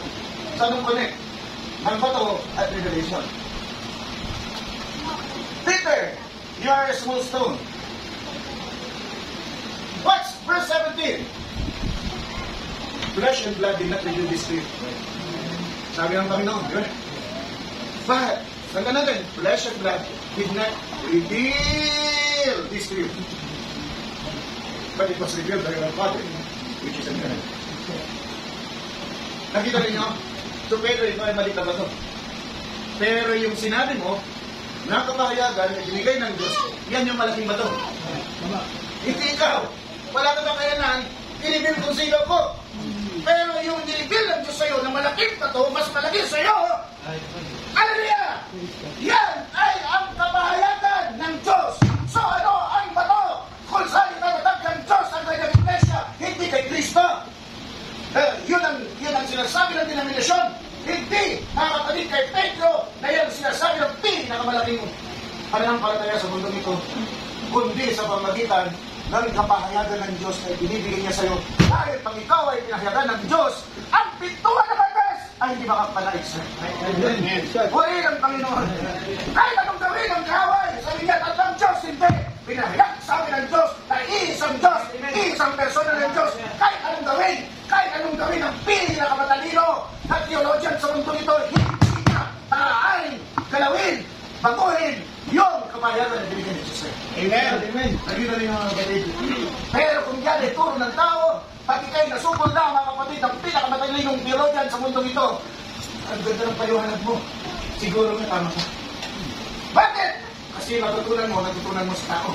sa anong connect ng bato at revelation. Peter, you are a small stone. What's verse 17? Flesh and blood did not reveal this to you. Sabi ng Panginoon, yun. But, saan natin? Flesh and blood did not reveal this to you. But it was revealed by our Father, which is in heaven. Nakita rin nyo? So Pedro, ito ay maliit na bato. Pero yung sinabi mo, nakapahayagan na binigay ng Diyos, yan yung malaking bato. Hindi ikaw. Wala ka bang kayanan, inibil kung sino ko. Pero yung inibil ng Diyos sa'yo na malaking bato, mas malaki sa'yo. Hallelujah! Yan ay ang kapahayagan ng Diyos. So ano ang bato? Kung saan itatag ng Diyos ang kanyang iglesia, hindi kay Kristo. Yun ang sinasabi ng denominasyon. Hindi, mga kapatid, kay Pedro na yan sinasabi ng pinakamalaking pananampalataya sa mundo nito, kundi sa pamagitan ng kapahayagan ng Diyos na binibigay niya sa iyo. Dahil pag ikaw ay pinahayagan ng Diyos, ang pintuan ng Hades ay hindi makapanaig sa iyo. Puri ng Panginoon. Kahit anong gawin ng kaway, sabi niya, at ang Diyos hindi. Pinahayag sa amin ng Diyos na isang Diyos, isang persona ng Diyos. Kahit anong gawin ng pinakamatalino na theologian sa mundo nito, hindi niya tarain, galawin, baguhin, yung kapahayagan na binigyan ng Diyos sa'yo. Amen. Naging na rin mga kapatid. Pero kung yan ay turo ng tao, pati kayo nasubol na mga kapatid, ang pinakamatalinong theologian sa mundo nito, ang ganda ng paliwanag mo. Siguro nga tama ka. Bakit? Kasi natutunan mo sa tao.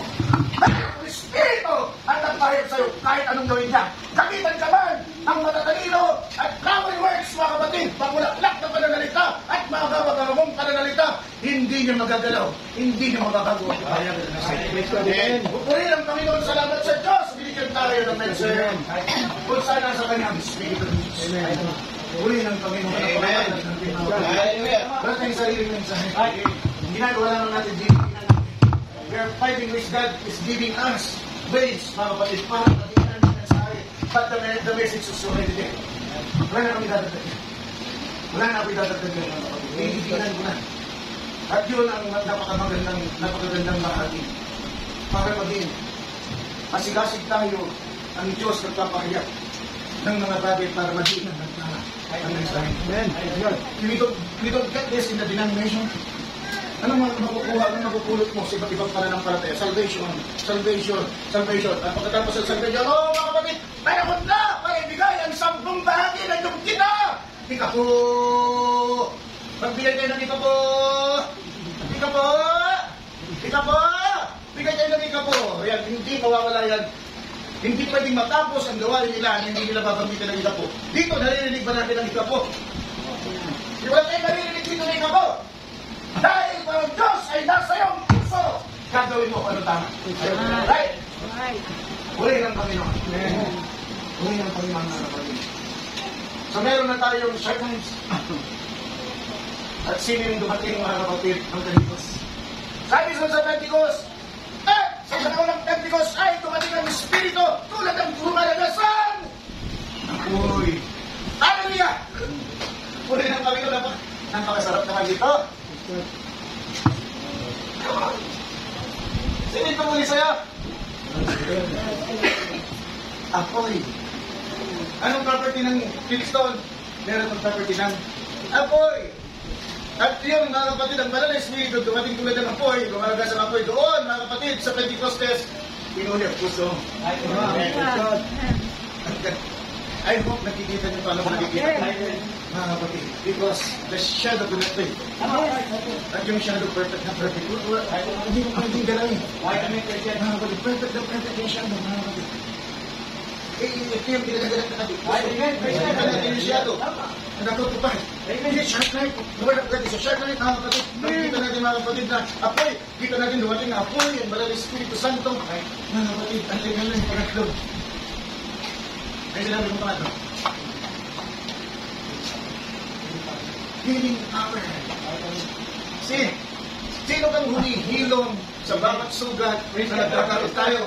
Ang Espiritu ang nagpahayag sa'yo kahit anong gawin niya. Gamitan ka man ang matatalino at power works, mga kapatid, pangulaklak na pananalita at mga gawagaramong pananalita, hindi niya magagalaw, hindi niya magabago ang kapahayagan ng sa'yo. Pupurihin ang Panginoon, salamat sa Diyos. Binigyan tayo ng mensahe. Kung saan nasa kanyang Espiritu ng Diyos. Pupurihin ang Panginoon. Amen. Wala tayong sariling mensahe. Ginagawa lang natin dito. We are fighting which God is giving us ways, mga kapatid, para magiging ang mensahe. But the message is already there. Wala na kami dadagdagan. Wala na kami dadagdagan, mga kapatid. Hihigilan ko na. At yun ang napakagandang bahagi. Para maging masigasig tayo ang Diyos nagpapahayag ng mga bagay para maging ang mensahe. We don't get this in the denomination. Anong mapupulot mo sa iba't ibang pananampalataya? Salvation. At pagkatapos sa salvation, mga kapatid, panahon na para ibigay ang 10 bahagi ng iyong kita. Ika po. Magbigay kayo ng ika po. Bigay kayo ng ika po. Yan, hindi mawawala yan. Hindi pwedeng matapos ang gawain nila na hindi nila babanggitin ng ika po. Dito, naririnig ba natin ang ika po? Di ba kayo naririnig dito ng ika po? Dahil ang Diyos ay nasa iyong puso, gagawin mo ano tama. Right? Uri ng Panginoon. Uri ng Panginoon na kapatid. So meron na tayong sharp knives. At sino yung dumating mga kapatid ng Pentecost? Sabi sa Pentecost, sa panahon ng Pentecost ay dumating ang Espiritu tulad ng lumalagasan. Uy! Hallelujah! Puri ng Panginoon, napakasarap naman dito. Sino ito muli sa'yo? Apoy. Anong property ng Philistone? Meron ng property ng apoy. At yun, mga kapatid, ang banal na Espiritu, dumating tulad ng apoy, lumalagas ang apoy doon, mga kapatid, sa Pentecostes, pinuli ang puso. I hope nakikita niyo paano nakikita. Mga kapatid, because the shadow will not fade. At yung shadow perfect na perfect. Hindi mo pwedeng galawin. Mga kapatid, perfect na perfect yung shadow, mga kapatid. Ito yung pinagagalang na kapatid. Ito natin yung shadow. Ang natutupad. Hindi, sharp light. Nawala natin sa sharp light, mga kapatid. Nakikita natin, mga kapatid, na apoy. Kita natin dumating na apoy. Ang Banal Espiritu Santo. Mga kapatid, ang legal na yung pangatlo. Ay, sinabi mo pangatlo. Healing power. Sino kang humihilom sa bawat sugat na nagkakaroon tayo?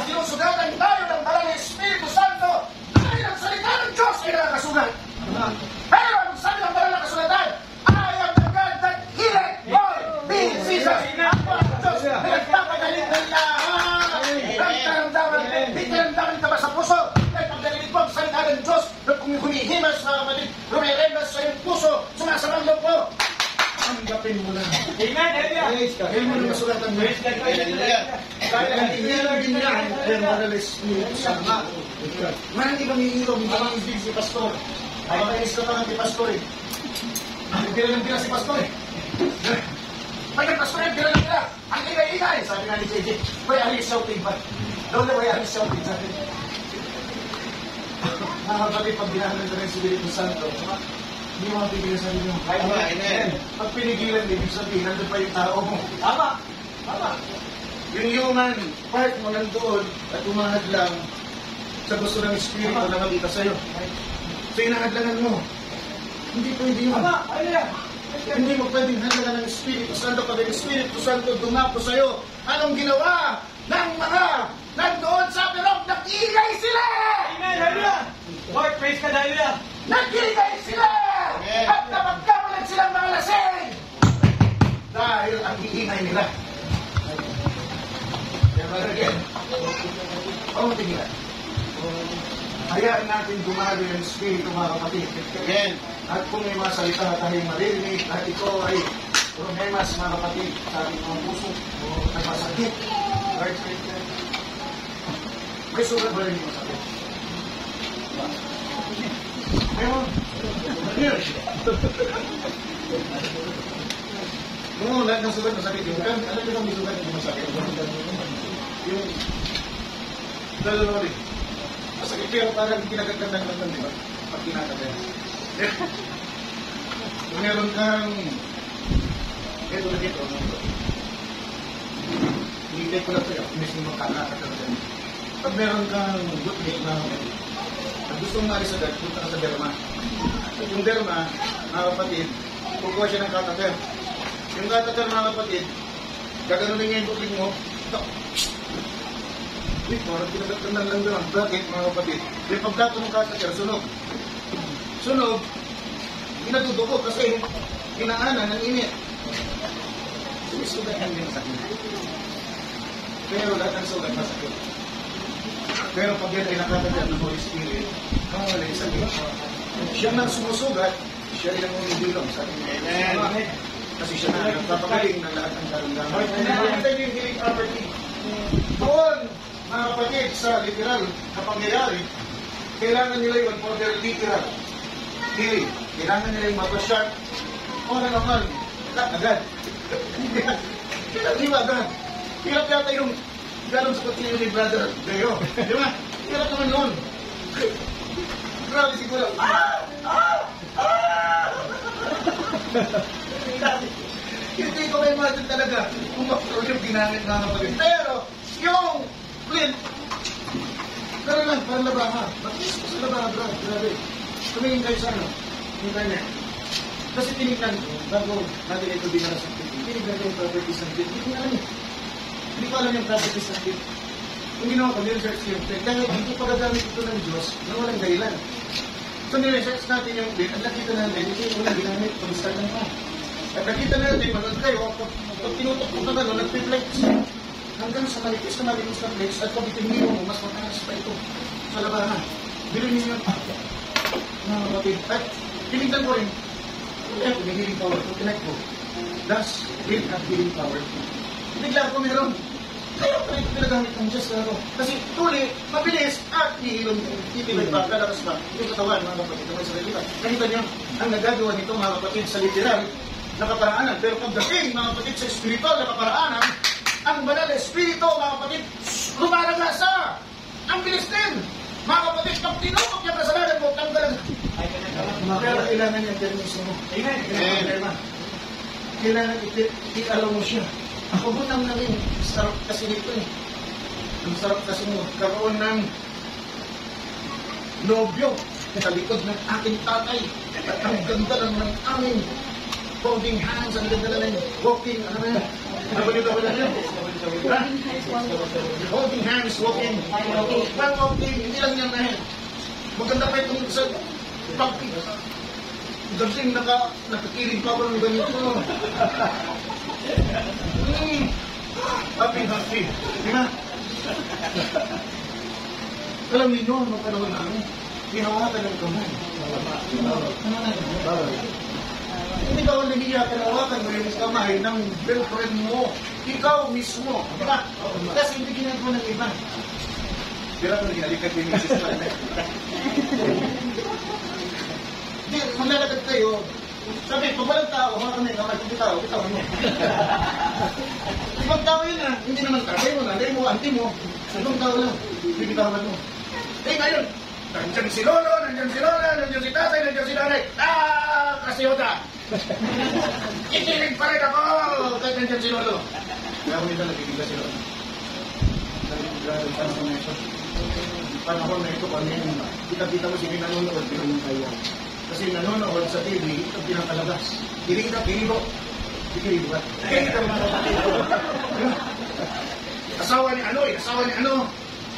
Sinusugatan tayo ng Banal na Espiritu Santo dahil ang salita ng Diyos ay nakakasugat. Pero ang sabi ng Banal na Kasulatan, I am the God that healeth all diseases. Ako ang Diyos na nagpapagaling ng lahat ng karamdaman. Di karamdaman ka ba sa puso? Ay pagdalilig mo ang salita ng Diyos na kung humihimas, mga kapatid, rumiremas sa iyong puso, sumasamang loob mo. Tanggapin mo na. Amen. Kaya mo na masulatan mo. Kaya ang ihilom din niya ay Banal Espiritu Santo. Marami kang ihilom, hindi kang ibig si Pastor. Makakainis ka pa ng si Pastor eh. Bila si Pastor eh. Pag ang Pastor eh, bila. Ang ingay-ingay. Sabi nga ni JJ, why are you shouting ba? Don't know why are you shouting, sabi. Mga kapatid, pag binahanan ka rin si Espiritu Santo, hindi mo mapigil sa inyo. Amen. Pag pinigilan, ibig sabihin, nandun pa yung tao mo. Tama. Yung human part mo nandoon at umahad lang sa gusto ng Espiritu na makita sa'yo. So inahadlangan mo. Hindi pwede yun. Hindi mo pwedeng hadlangan ng Espiritu Santo pag ang Espiritu Santo dumapo sa'yo. Anong ginawa ng mga nandoon sa Perok? Nag-iingay sila! Amen. Hallelujah. Lord, praise ka, hallelujah. Nag-iingay sila! At napagkamalan silang mga lasing! Dahil ang iingay nila. Again. Tingnan. Hayaan natin gumali ng Espiritu, mga kapatid. Again. At kung may mga salita na tayong maririnig, at ito ay rumemas, mga kapatid, sa ating mga puso, o nagmasakit. May sugat ba rin yung masakit? Ayun. Oo, lahat ng sugat masakit yung kan. Alam nyo kang may sugat yung masakit? Yung lalunod eh. Masakit pero parang kinagagandang lang, di ba? Pag kinagagandang. Kung meron kang ito na dito, hindi ko lang sa'yo, mismo magkakakagandang. Pag meron kang good hate na at gusto mong maalis agad, punta ka sa derma. At yung derma, mga kapatid, kukuha siya ng catheter. Yung catheter, mga kapatid, gaganunin niya yung bukling mo. Parang pinagagandang lang doon. Bakit, mga kapatid? Yung pagkato ng catheter, sunog. Sunog, ginatudugo kasi kinaanan ng init. Sumisugatan din sa akin. Pero lahat ng sugat masakit. Pero pag yan ay nakatagal ng Holy Spirit, wala isang Diyos. Siya nang sumusugat, siya rin ang umidilong sa ating Amen. Kasi siya na nagpapagaling ng lahat ng karamdaman. Nakita niyo yung healing property. Doon, mga kapatid, sa literal na pangyayari, kailangan nila yun for their literal healing. Kailangan nila yung mapasyak. O na naman, agad. Hindi agad. Hirap yata yung ganun sa pagkili ni Brother Gayo. Di ba? Hirap naman yun. Grabe siguro. Hindi ko may imagine talaga kung makroon yung ginamit mga kapatid. Pero, yung flint, gano'n lang, parang labaha. Bakit sa labaha, grabe. tumingin kayo sa ano, internet. Kasi tinignan ko, bago natin ito binara sa TV, tinignan ko yung properties ng TV. Hindi ko alam eh. Hindi ko alam yung properties ng TV. Kung ginawa ko, niresearch ko yung TV. Dahil hindi pa gagamit ito ng Diyos na walang dahilan. So niresearch natin yung bin, at nakita natin, ito yung walang ginamit, pag-start lang pa. At nakita natin, manood kayo, pag tinutok ko na gano'n, nag-reflex. Hanggang sa manipis na flex, at pag itiniro mo, mas mataas pa ito sa labanan. Bilhin niyo yun. Mga kapatid. At tinignan ko rin, kaya may healing power to connect ko. Thus, will have healing power. Bigla ko meron. Kaya ko rin pinagamit ng Diyos na ako. Kasi tuli, mabilis, at ihilong, titibay pa, lalabas pa. Yung katawan, mga kapatid, naman sa literal. Nakita niyo, ang nagagawa nito, mga kapatid, sa literal, na kaparaanan. Pero pagdating, mga kapatid, sa spiritual na kaparaanan, ang banal na espiritu, mga kapatid, lumalagasa. Ang bilis din. Mga kapatid, pag tinupok niya kasalanan mo, tanggalan. Pero kailangan niya permiso mo. Kailangan i-allow mo siya. Ako mo nang naging sarap kasi nito eh. Ang sarap kasi mo, karoon ng nobyo sa likod ng aking tatay. At ang ganda lang ng aming holding hands, ang ganda lang ng walking, ano na yan? Holding hands, walking. Well, walking, hindi lang yan na yan. Maganda pa itong sa pag-pig. Galing nakakilig pa ako ng ganito. Happy. Di ba? Alam niyo, nung panahon namin, hinawakan ng kamay. Hindi ka ang naniya, hinawakan mo yung kamay ng girlfriend mo. Ikaw mismo. Di ba? Kasi hindi ginagawa ng iba. Kaya ko nagalikat yung misis ko. Hindi, maglalagad kayo. Sabi, pag walang tao, mga kamay, kung tao, bitawan mo. Ibang tao yun ah, hindi naman tatay mo, nanay mo, auntie mo. Ibang tao lang, bibitawan mo. Eh ngayon, nandiyan si Lolo, nandiyan si Lola, nandiyan si tatay, nandiyan si nanay. Kasyota! Ikilig pa rin ako! Kahit nandiyan si Lolo. Kaya ako nito nagkikilig si Lolo. Panahon na ito kami, kita-kita mo sige nanonood, pinunong kayo. Kasi nanonood sa TV, ito pinakalabas. Kiribo. Kiribo ba? Kiribo mga kapatid. Asawa ni ano.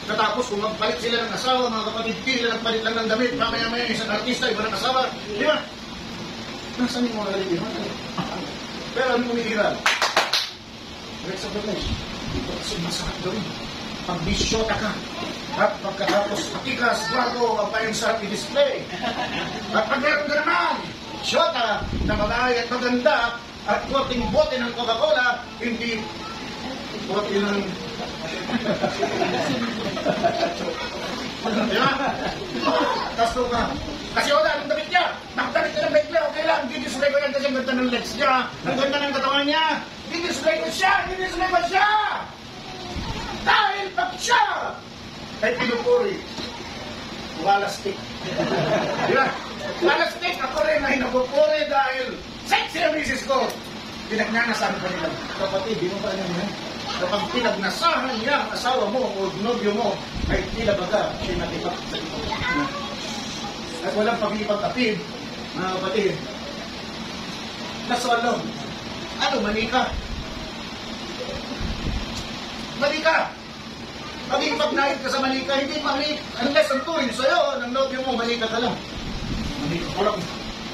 Natapos kung magpalit sila ng asawa, mga kapatid, sila nagpalit lang ng damit, mamaya-maya isang artista, iba ng asawa. Di ba? Nasaan yung mga kalitihan? Pero ano umiiral? Rest of the flesh. Ito kasi masarap gawin. Pag bisyota ka, at pagkatapos patikas, bago ang payong sarap i-display. At pag meron ka naman, syota na babae at maganda, at korting bote ng Coca-Cola, hindi bote ng... Diba? Kasto ka. Kasi wala, anong damit niya? Nakadamit ka ng baikla, okay lang. Di-display ko yan kasi ang ganda ng legs niya. Ang ganda ng katawan niya. Di-display ko siya. Dahil pag siya ay pinupuri, walastik. Diba? Walastik, ako rin ay napupuri dahil sexy ang misis ko. Pinagnanasahan pa nila. Kapatid, di mo pa alam yan? Kapag pinagnasahan niya ang asawa mo o nobyo mo, ay tila baga siya natipak sa ito. At walang pag-ipag-apid, mga kapatid. Naswalong. Ano, manika? Malika! Maging pag-night ka sa malika, hindi malik. Unless ang turing sa'yo, ng nobyo mo, malika ka lang. Malika ko lang.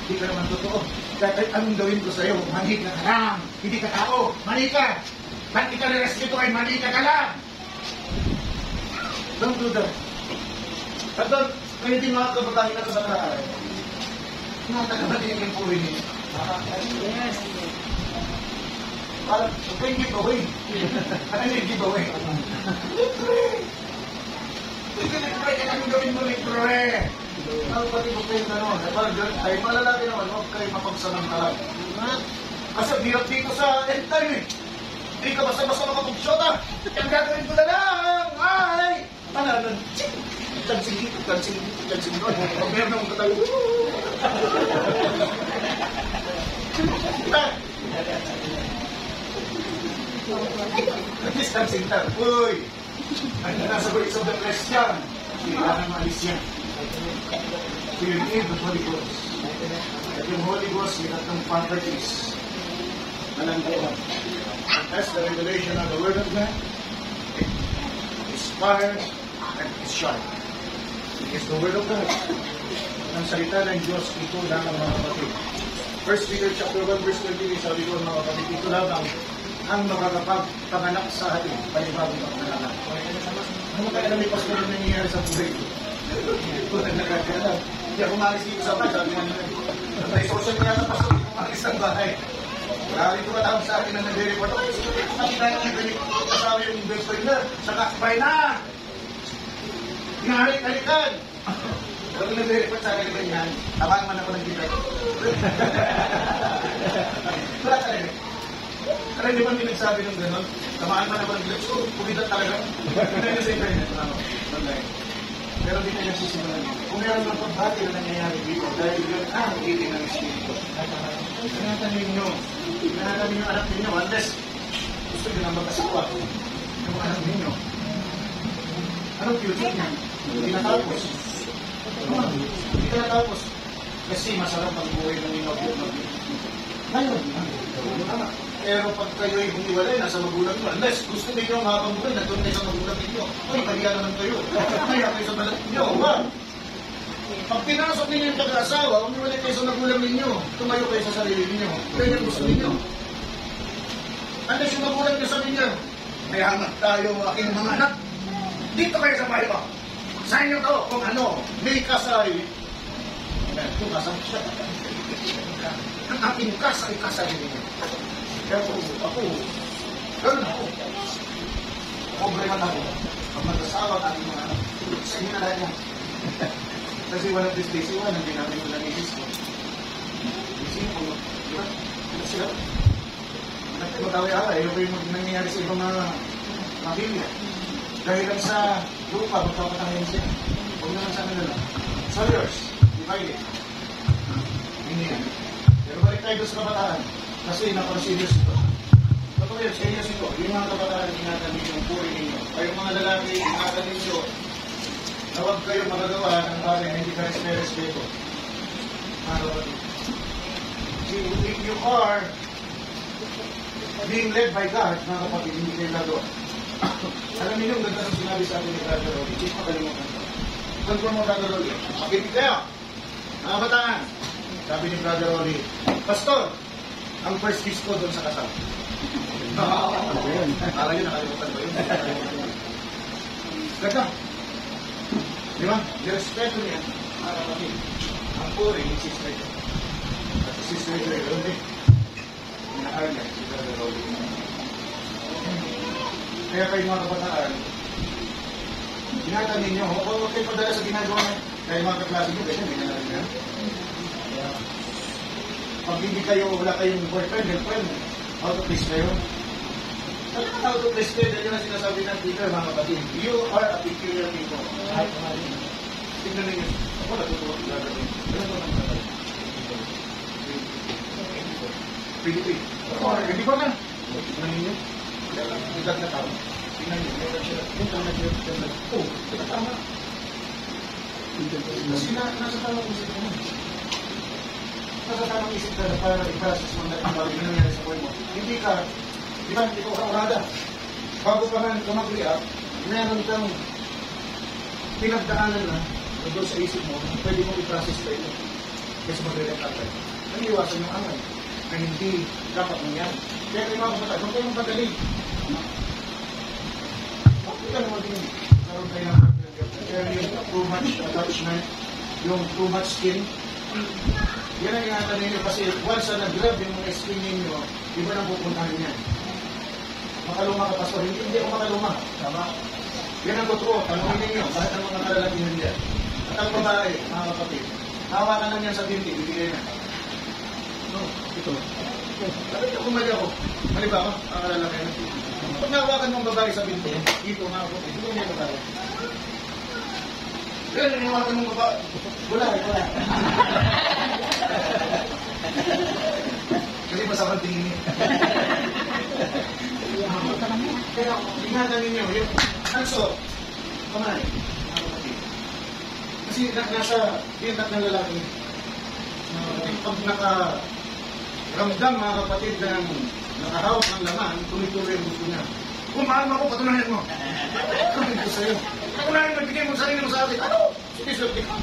Hindi ka naman totoo. Kahit anong gawin ko sa'yo, malika ka lang. Hindi ka tao. Malika! Ba't di ka na-rescue ay malika ka lang? Don't do that. At doon, kayo din mga kabatahin na sa karaan. Mga taga-maligin yung puri niya. Yes. Parang, okay, giveaway. Ano yung giveaway? Libre! Libre ka lang gawin mo, libre! Ano pati mo kayo gano'n? Ay, malalaki naman, huwag kayo mapagsamantala. Kasi hirap dito sa end time eh. Hindi ka basta-basta makapagsyota. Ang gagawin ko na lang, ay! Ano? Dancing dito. Pag meron akong katayo. Distancing time. Uy! Ang nasa breaks of the flesh yan. Hindi ka na maalis yan. So you need the Holy Ghost. At yung Holy Ghost, may tatlong properties na nandoon. That's the revelation of the Word of God. It's fire and it's sharp. It's the Word of God. Ang salita ng Diyos, ito lang ang mga kapatid. 1 Peter chapter 1 verse 20, sabi ko mga kapatid, ito lang ang makakapagpanganak sa atin, panibagong pagkanalan. Ano kaya na may pastor na nangyayari sa buhay ko? Ito na nagkakala. Hindi ako malis dito sa bahay, sabi naman, may social media sa pastor, hindi ko malis ang bahay. Marami ko matawag sa akin na nag-report. Ay, sige, nakita ko yung kasama yung best friend na, saka, sabay na! Hinaharik-harikan! Pag nag-report sa akin na ganyan, tamaan man ako ng kita. Wala talaga. Pero hindi ba nagsabi ng gano'n? Tamaan man ako ng kita. So, pumitat talaga. Hindi sa internet. Pero hindi tayo nagsisimulan. Kung meron ng pagbati na nangyayari dito, dahil yun ang iting ng Espiritu. Pinatanin nyo yung anak ninyo, unless gusto nyo na magkasakwa yung anak ninyo. Anong future niya? Hindi natapos. Hindi natapos. Kasi masarap ang buhay ng inyo. Ngayon, pero pag kayo'y humiwalay, nasa magulang nyo, unless gusto ninyo ang habang buhay, nandun kayo sa magulang ninyo, uy, kaya naman kayo. Kaya kayo sa magulang ninyo, ba? Pag pinasok ninyo yung pag-aasawa, humiwalay kayo sa magulang ninyo, tumayo kayo sa sarili ninyo. Kaya yung gusto ninyo. Unless yung magulang nyo sabi niya, may hangat tayo aking mga anak. Dito kayo sa bahay ko. Sa inyo to, kung ano, may kasay. Ito kasay siya. Ang aking kasay ninyo. Kaya ako, gano'n ako. Problema na ako. Pag mag-asawa ang aking mga anak, sa inyo na lahat yan. Kasi one of these days, iwan, hindi namin ko lang isis ko. Sino po, di ba? Ano sila? Magkaway-away, ayun ko yung nangyayari sa ibang mga pamilya. Dahil lang sa lupa, magkapatayin siya. Huwag naman sa kanila lang. Sawyers, divided. Hindi yan. Pero balik tayo sa kabataan. Kasi napaka-serious ito. Totoo yun, serious ito. Yung mga kabataan, ingatan ninyo, yung puri ninyo. Kayong mga lalaki, ingatan ninyo. Na huwag kayong magagawa ng bagay na hindi ka respeto. Mga kapatid. If you are being led by God, mga kapatid, hindi kayo nagawa. Alam niyo yung ganda ng sinabi sa atin ni Brother Rolly. Hindi ko kalimutan ko. Confirm mo, Brother Rolly. Makinig kayo. Mga bataan. Sabi ni Brother Rolly, Pastor, ang first kiss ko doon sa kasal. Para yun, nakalimutan ko yun. Ganda. Di ba? Respeto niya. Mga kapatid. Ang puri, yung sister niya. At si sister niya, Rolly. Minahal niya si Brother Rolly. Kaya kayo mga kabataan, ingatan ninyo, huwag kayo padala sa ginagawa niya. Kaya mga kaklase nyo, ganyan, hindi na rin yan. Pag hindi kayo, wala kayong boyfriend, girlfriend, out of place kayo. Talagang out of place kayo, yun ang sinasabi ng Peter, mga kapatid. You are a peculiar people. Tingnan ninyo. Ako natutuwa ko gagawin. Ganun ko nang gagawin. Pilipin. Hindi ba na? Tingnan ninyo. Idag na tao. Tingnan nyo, meron siya. Tingnan na. Oh, tama. Kasi nasa tamang isip ka na. Nasa tamang isip ka na para i-process mo na ang bagay na nangyari sa buhay mo. Hindi ka, di ba, hindi ko kaurada. Bago pa man kumag-react, meron kang pinagdaanan na doon sa isip mo, pwede mo i-process pa ito. Kasi mag-react ka. Naiiwasan yung angal na hindi dapat nangyari. Kaya kayo mga kapatid, huwag kayong magaling. Huwag ka naman din. Karoon tayo ng kaya yung too much attachment, yung too much skin. Yan ang ingatan ninyo kasi once na nag-grab yung mga skin ninyo, iba nang pupuntahan niyan. Makaluma ka pa. So, hindi ako makaluma. Tama? Yan ang totoo. Tanungin ninyo. Bakit ang mga kalalakihan niyan? At ang babae, mga kapatid, hawakan lang yan sa binti, bibigay na. No, ito. Bakit ako mali ako? Mali ba ako? Ang kalalakihan. Pag nahawakan mong babae sa binti, ito mga kapatid, ito niya babae. Kaya naniwakan mong babae. Wala. Kasi masakal tingin niya. Kaya ingatan ninyo yung kanso, kamay, mga kapatid. Kasi nasa biyak ng lalaki. Pag nakaramdam mga kapatid ng nakahawak ng laman, tuloy-tuloy ang gusto niya. Kung mahal mo ako, patunayan mo. Sabi ko sa'yo. Patunayan mo, bigay mo sarili mo sa akin. Ano? Sige, sabi ko.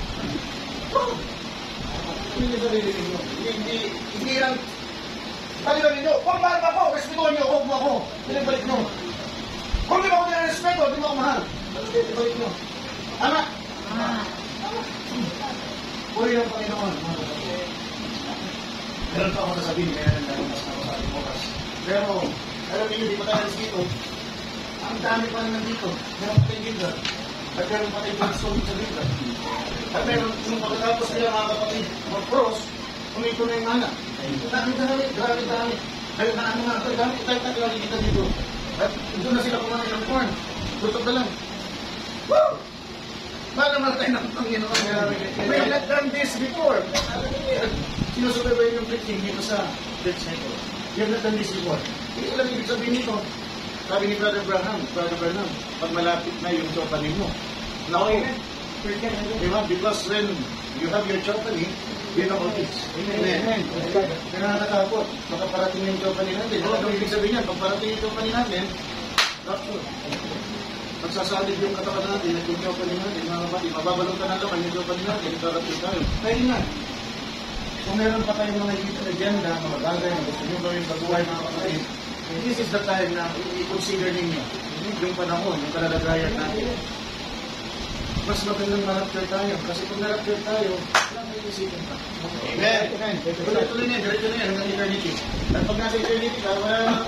Hindi sarili mo. Hindi lang. Balikan ninyo. Kung mahal mo ako, respetuhan niyo. Huwag mo ako. Pinabalik mo. Kung di mo ako nire-respeto, di mo ako mahal. Pinabalik mo. Ama. Puri ng Panginoon. Meron pa ako nasabihin, kaya nagdalas na ako sa ating oras. Pero, alam niyo, di pa tayo dito. Ang dami pa naman dito. Meron pa tayong gilda. At meron pa tayong stone sa gilda. At meron, nung pagkatapos nila mga kapatid, mag-cross, kumito na yung anak. Dami. Dahil na ano nga, dami tayo nakikita dito. At doon na sila kumain ng corn. Tutok na lang. Woo! Mahal naman tayo ng Panginoon. We have not done this before. Sinusubaybayin yung preaching dito sa church na ito. We have not done this before. Hindi ko lang ibig sabihin nito. Sabi ni Brother Branham, pag malapit na yung chopani mo. Naku, diba? Because when you have your chopani, you know about this. Amen. Kaya nakakatakot. Baka parating na yung chopani natin. Ano ibig sabihin yan? Pag parating yung chopani natin, doctor. Pagsasalib yung katawan natin at yung chopani natin, mga kapatid, mababalong ka na naman yung chopani natin, itarating tayo. Kaya nga. Kung meron pa tayong mga agenda, mga bagay na gusto nyo gawin sa buhay mga kapatid, this is the time na i-consider ninyo yung panahon, yung kalalagayan natin. Mas magandang ma-rapture tayo. Kasi kung na-rapture tayo, wala tayo isipin pa. Amen. Tuloy na yan, diretso na yan, hanggang eternity. At pag nasa eternity ka, wala na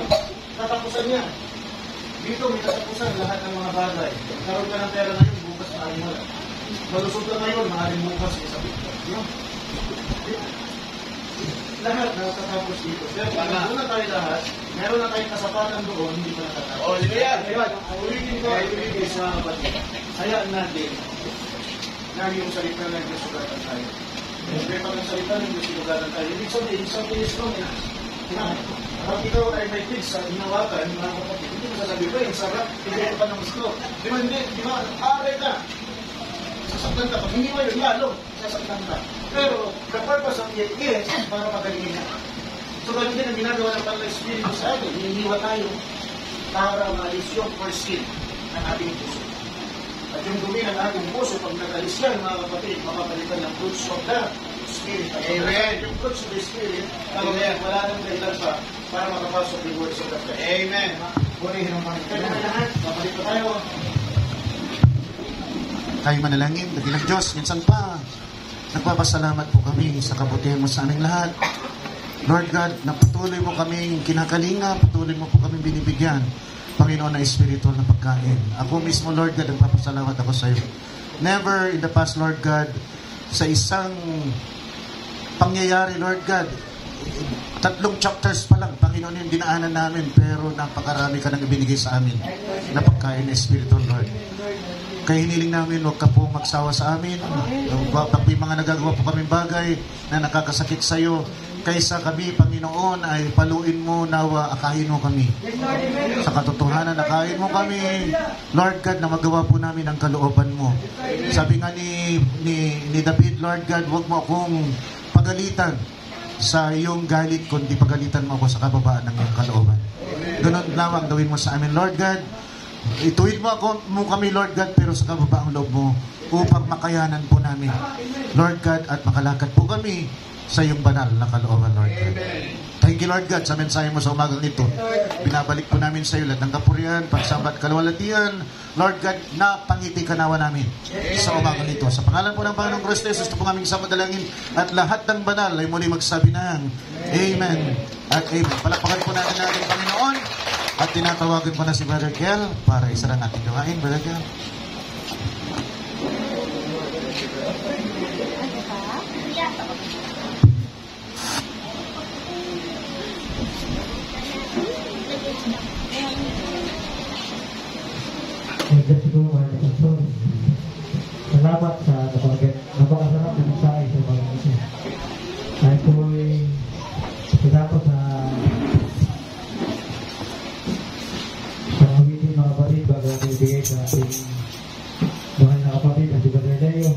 tatapusan niya. Dito may tatapusan lahat ng mga bagay. Karoon ka ng pera ngayon, bukas maaaring wala. Malusog ka ngayon, maaaring bukas isabit ka. Lahat natatapos dito. Pero kung na tayo lahat, meron na tayong kasapatan doon, hindi pa natatapos. Oh, sige yan. Ulitin ko, ulitin sa kapatid. Hayaan natin na yung salita ng Diyos sugatan tayo. Kaya pag ang salita ng Diyos sugatan tayo, ibig sabihin, something is wrong in us. Kapag ikaw ay may kids sa inawakan, mga kapatid, hindi mo sasabihin ko, yung sarap, hindi pa ng gusto. Di ba, aaray ka. Sasaktan ka. Pag hindi mo yun, lalo, sasaktan ka. Pero, the purpose of it is para magalingin na. So, ganun din ang ginagawa ng Panginoon Espiritu sa atin. Hinihiwa tayo para maalis yung first sin ng ating puso. At yung dumi ng ating puso, pag nag-alis yan, mga kapatid, makapalitan ng fruits of the Spirit. Amen. Yung fruits of the Spirit, wala nang dahilan pa para makapasok yung words of the flesh. Amen. Purihin ang Panginoon. Kaya na lahat, kapalit pa tayo. Tayo manalangin, dakilang Diyos, minsan pa, nagpapasalamat po kami sa kabutihan mo sa aming lahat. Lord God, na patuloy mo kaming kinakalinga, patuloy mo po kaming binibigyan, Panginoon, na espiritual na pagkain. Ako mismo, Lord God, nagpapasalamat ako sa iyo. Never in the past, Lord God, sa isang pangyayari, Lord God, 3 chapters pa lang, Panginoon, yung dinaanan namin, pero napakarami ka nang ibinigay sa amin na pagkain na espiritual, Lord. Kaya hiniling namin, huwag ka po magsawa sa amin. Pag may mga nagagawa po kaming bagay na nakakasakit sa iyo, kaysa kami, Panginoon, ay paluin mo, nawa, akahin mo kami. Sa katotohanan, akahin mo kami, Lord God, na magawa po namin ang kalooban mo. Sabi nga ni David, Lord God, huwag mo akong pagalitan sa iyong galit, kundi pagalitan mo ako sa kababaan ng iyong kalooban. Ganun lamang gawin mo sa amin, Lord God. Ituwid mo kami, Lord God, pero sa kababaang loob mo upang makayanan po namin, Lord God, at makalakad po kami sa iyong banal na kalooban, Lord God. Thank you, Lord God, sa mensahe mo sa umagang nito. Binabalik po namin sa iyo lahat ng kapurihan, pagsabat, kalawalatian, Lord God, na pangiti kanawa namin sa umagang nito. Sa pangalan po ng Panginoong Kristo Jesus, ito po aming samadalangin at lahat ng banal ay muli magsabi ng Amen at Amen. Palakpakan po natin natin, Panginoon. At tinatawagan ko na si Brother Kel para isa lang natin gawain. Brother Kel. Salamat sa napakasarap na mensahe sa mga ito. Ay po'y pinapos sa awitin mga kapatid bago ang ibigay sa ating mahal na kapatid at si Brother Leo.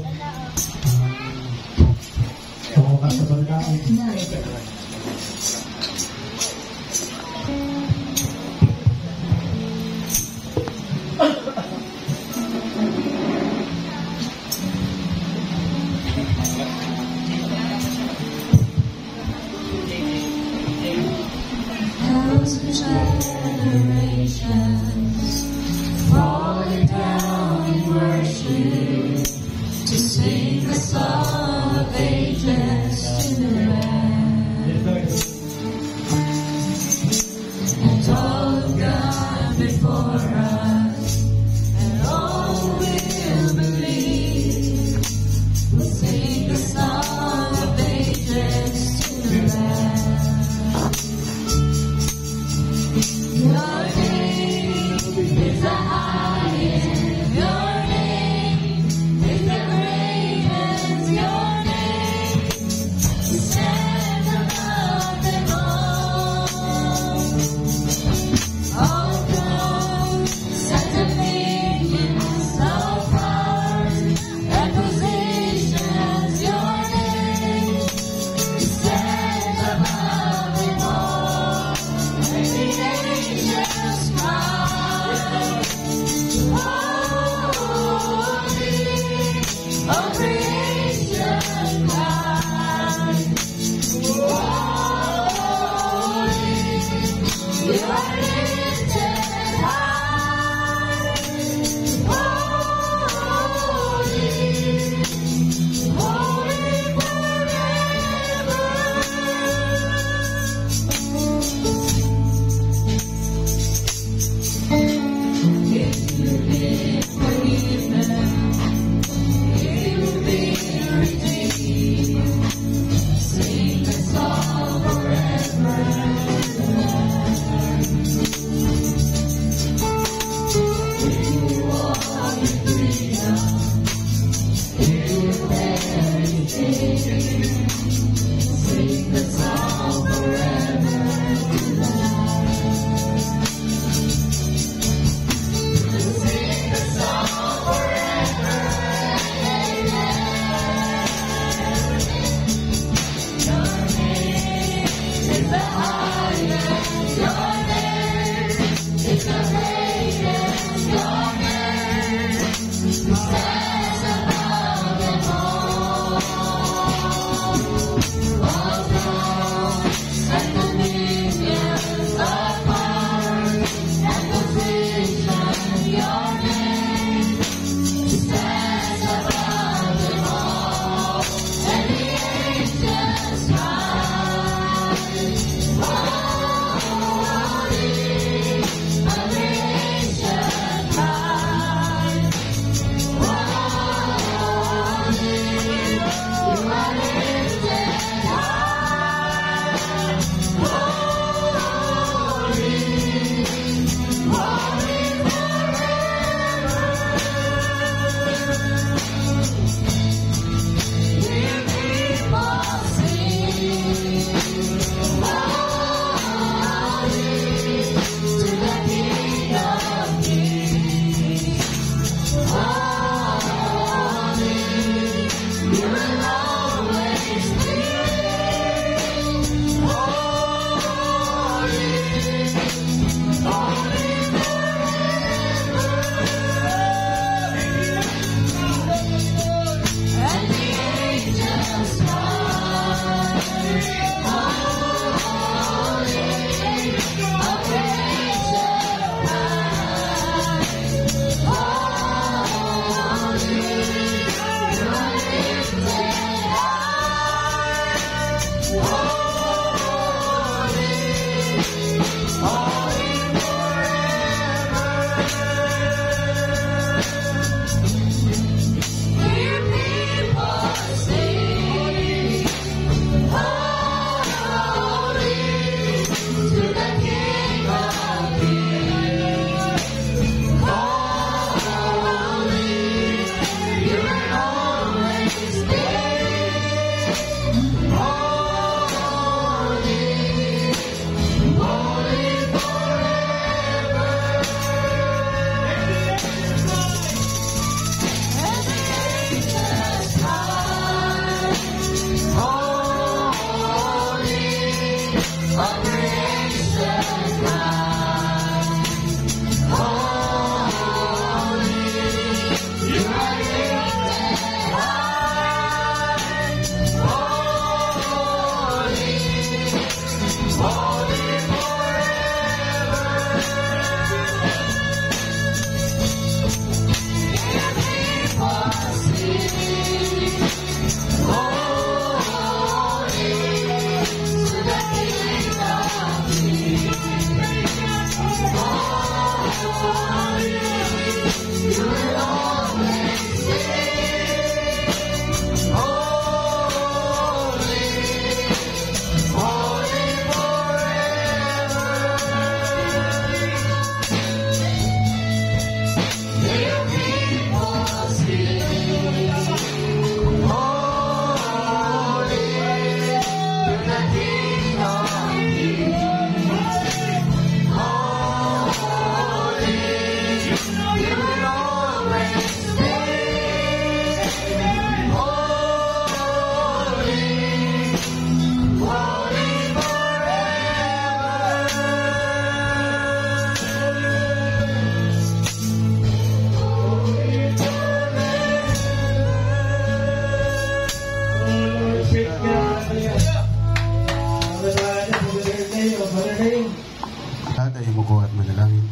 Tayo mo ko at manalangin.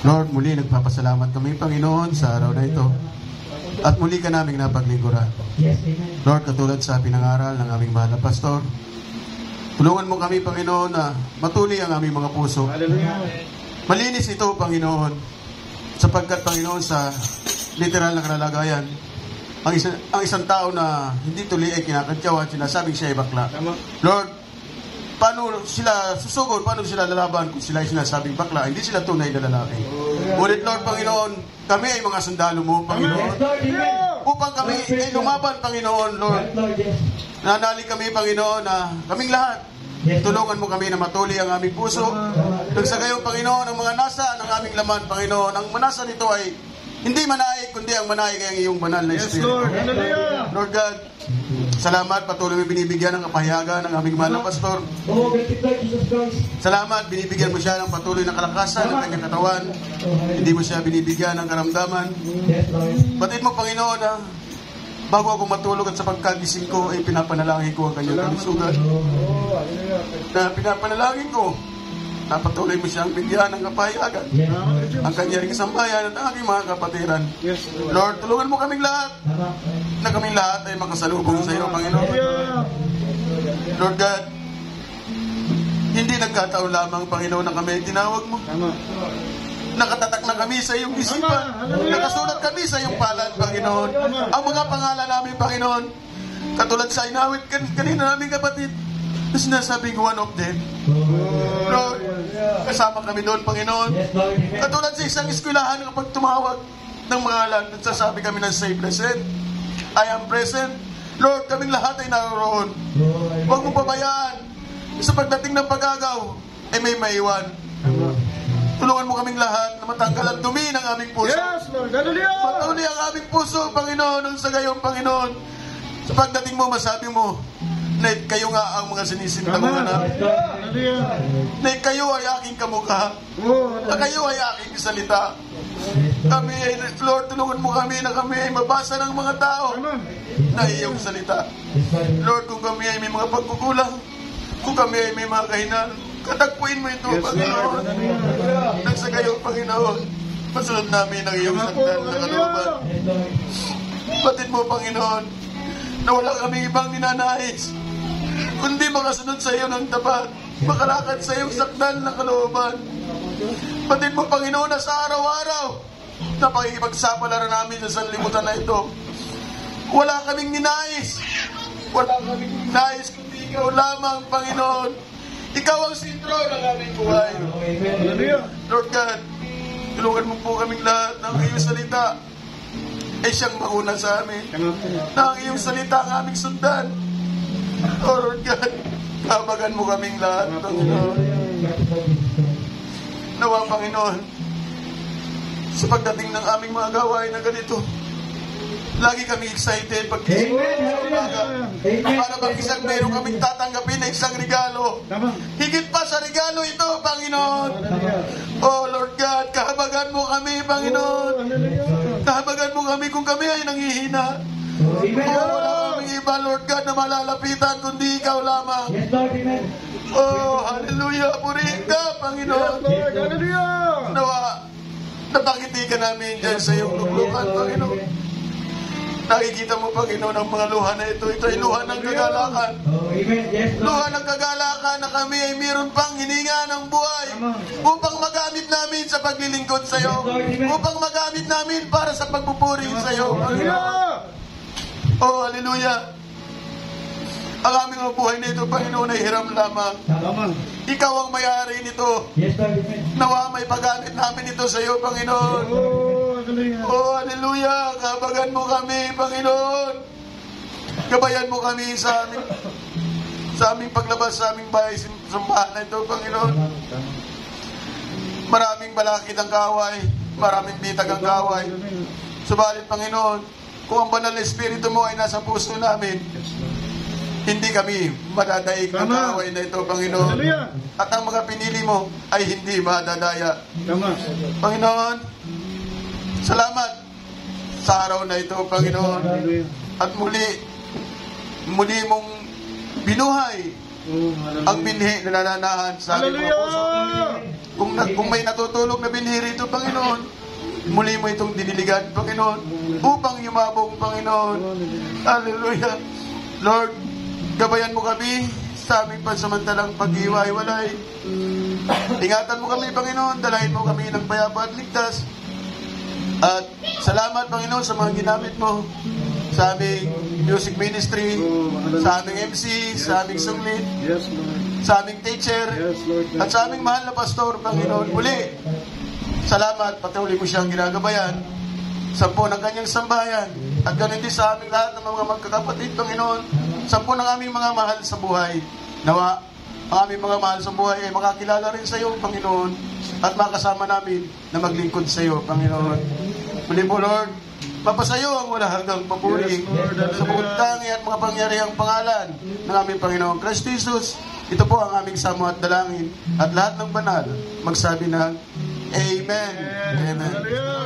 Lord, muli nagpapasalamat kami, Panginoon, sa araw na ito. At muli ka naming napaglingkuran. Lord, katulad sa pinangaral ng aming mahal na pastor, tulungan mo kami, Panginoon, na matuli ang aming mga puso. Malinis ito, Panginoon, sapagkat, Panginoon, sa literal na kalagayan, ang isang tao na hindi tuli ay kinakantyawan, sinasabing siya ay bakla. Lord, paano sila susugod, paano sila lalaban kung sila ay sinasabing bakla? Hindi sila tunay na lalaki. Ngunit, Lord, Panginoon, kami ay mga sundalo mo, Panginoon. Upang kami ay lumaban, Panginoon, Lord. Nanali kami, Panginoon, na kaming lahat. Tulungan mo kami na matuli ang aming puso. Nang sa gayon, Panginoon, ang mga nasa ng aming laman, Panginoon, ang manasa nito ay hindi manaig, kundi ang manaig ay ang iyong banal na Espiritu. Lord. Hallelujah. Lord God, Salamat, patuloy mo binibigyan ng kapahayagan ng aming mahal na pastor. Oh, gracias Lord Jesus Christ. Salamat, binibigyan mo siya ng patuloy na kalakasan ng kanyang katawan. Hindi mo siya binibigyan ng karamdaman. Yes, Lord. Batid mo, Panginoon, na bago ako matulog at sa pagkagising ko, ay pinapanalangin ko ang kanyang kalusugan. Na pinapanalangin ko, na patuloy mo siyang bigyan ng kapahayagan. Yes, Lord. Ang kanyang sambayan at ang aking mga kapatiran. Lord, tulungan mo kaming lahat Tama. na kaming lahat ay makasalubong sa iyo, Panginoon. Lord God, hindi nagkataon lamang, Panginoon, na kami ay tinawag mo. Nakatatak na kami sa iyong isipan. Nakasulat kami sa iyong palad, Panginoon. Ang mga pangalan namin, Panginoon, katulad sa inawit kanina namin kapatid, na sinasabing one of them. Lord, kasama kami doon, Panginoon. Yes, Lord. Amen. Katulad sa isang eskwelahan kapag tumawag ng mga alam, nagsasabi kami ng say present. I am present. Lord, kaming lahat ay naroon. Lord. Huwag mong pabayaan. Sa pagdating ng pag-agaw, ay may maiwan. Tulungan mo kaming lahat na matanggal ang dumi ng aming puso. Lord. Hallelujah! Patuloy ang aming puso, Panginoon, nung sa gayong Panginoon. Sa pagdating mo, masabi mo, na kayo nga ang mga sinisintang mga namin. Yes, Lord. Na kayo ay aking kamukha. Na kayo ay aking salita. Kami ay, Lord, tulungan mo kami na kami ay mabasa ng mga tao na iyong salita. Yes, Lord. Lord, kung kami ay may mga pagkukulang, kung kami ay may mga kahinaan, katagpuin mo ito, Panginoon. Nang sa gayon, Panginoon, masunod namin ang iyong sandal na kalooban. Yes, Lord. Batid mo, Panginoon, na wala kaming ibang ninanais, kundi makasunod sa iyo ng tapat, makalakad sa iyong sakdal na kalooban. Batid mo, Panginoon, na sa araw-araw, na pakikipagsapalaran namin sa sanlibutan na ito, wala kaming ninais. Wala kaming ninais, kundi ikaw lamang, Panginoon. Ikaw ang sentro ng aming buhay. Amen. Lord God, tulungan mo po kaming lahat ng iyong salita ay siyang mauna sa amin. Na ang iyong salita ang aming sundan. Oh Lord God, kabagan mo kaming lahat, Panginoon. Nawa, Panginoon, sa pagdating ng aming mga gawain na ganito, lagi kami excited pag para bang isang meron kaming tatanggapin na isang regalo. Higit pa sa regalo ito, Panginoon. Oh Lord God, kahabagan mo kami, Panginoon. Kahabagan mo kami kung kami ay nanghihina. Oh, wala kaming iba, Lord God, na malalapitan kundi ikaw lamang. Yes, Lord. Amen. Oh, hallelujah. Purihin ka, Panginoon. Nawa, napakiti ka namin dyan sa iyong luglugan, Panginoon. Nakikita mo, Panginoon, ang mga luha na ito. Ito ay luha ng kagalakan. Oh, amen. Yes, Lord. Luha ng kagalakan na kami ay mayroon pang hininga ng buhay upang magamit namin sa paglilingkod sa iyo. Upang magamit namin para sa pagpupuri sa iyo, Panginoon. Oh, hallelujah. Ang aming mga buhay na ito, Panginoon, ay hiram lamang. Ikaw ang may-ari nito. Yes, Lord. Amen. Nawa may paggamit namin ito sa iyo, Panginoon. Oh, hallelujah. Kabagan mo kami, Panginoon. Gabayan mo kami sa aming paglabas sa aming bahay, simbahan na ito, Panginoon. Maraming balakid ang kaway, maraming bitag ang kaway. Subalit, Panginoon, kung ang banal na Espiritu mo ay nasa puso namin, hindi kami madadaig ng kaway na ito, Panginoon. At ang mga pinili mo ay hindi madadaya. Panginoon, salamat sa araw na ito, Panginoon. At muli mong binuhay ang binhi na nananahan sa aming mga puso. Kung may natutulog na binhi rito, Panginoon, muli mo itong diniligan, Panginoon, upang yumabong, Panginoon. Hallelujah. Lord, gabayan mo kami sa aming pansamantalang pag-iwa-iwalay. Ingatan mo kami, Panginoon. Dalahin mo kami ng payapa at ligtas. At salamat, Panginoon, sa mga ginamit mo sa aming music ministry, sa aming MC, sa aming sunglit, sa aming teacher, at sa aming mahal na pastor, Panginoon. Muli, salamat, patuloy mo siyang ginagabayan sa po ng kanyang sambahayan at ganun din sa aming lahat ng mga magkakapatid, Panginoon, sa po ng aming mga mahal sa buhay. Nawa, ang aming mga mahal sa buhay ay makakilala rin sa iyo, Panginoon, at makasama namin na maglingkod sa iyo, Panginoon. Muli po, Lord, Mapasayo ang wala hanggang papuri sa bukod-tangi at mga pangyarihang pangalan ng aming Panginoong Kristo Jesus. Ito po ang aming samo at dalangin at lahat ng banal magsabi ng Amen. Amen.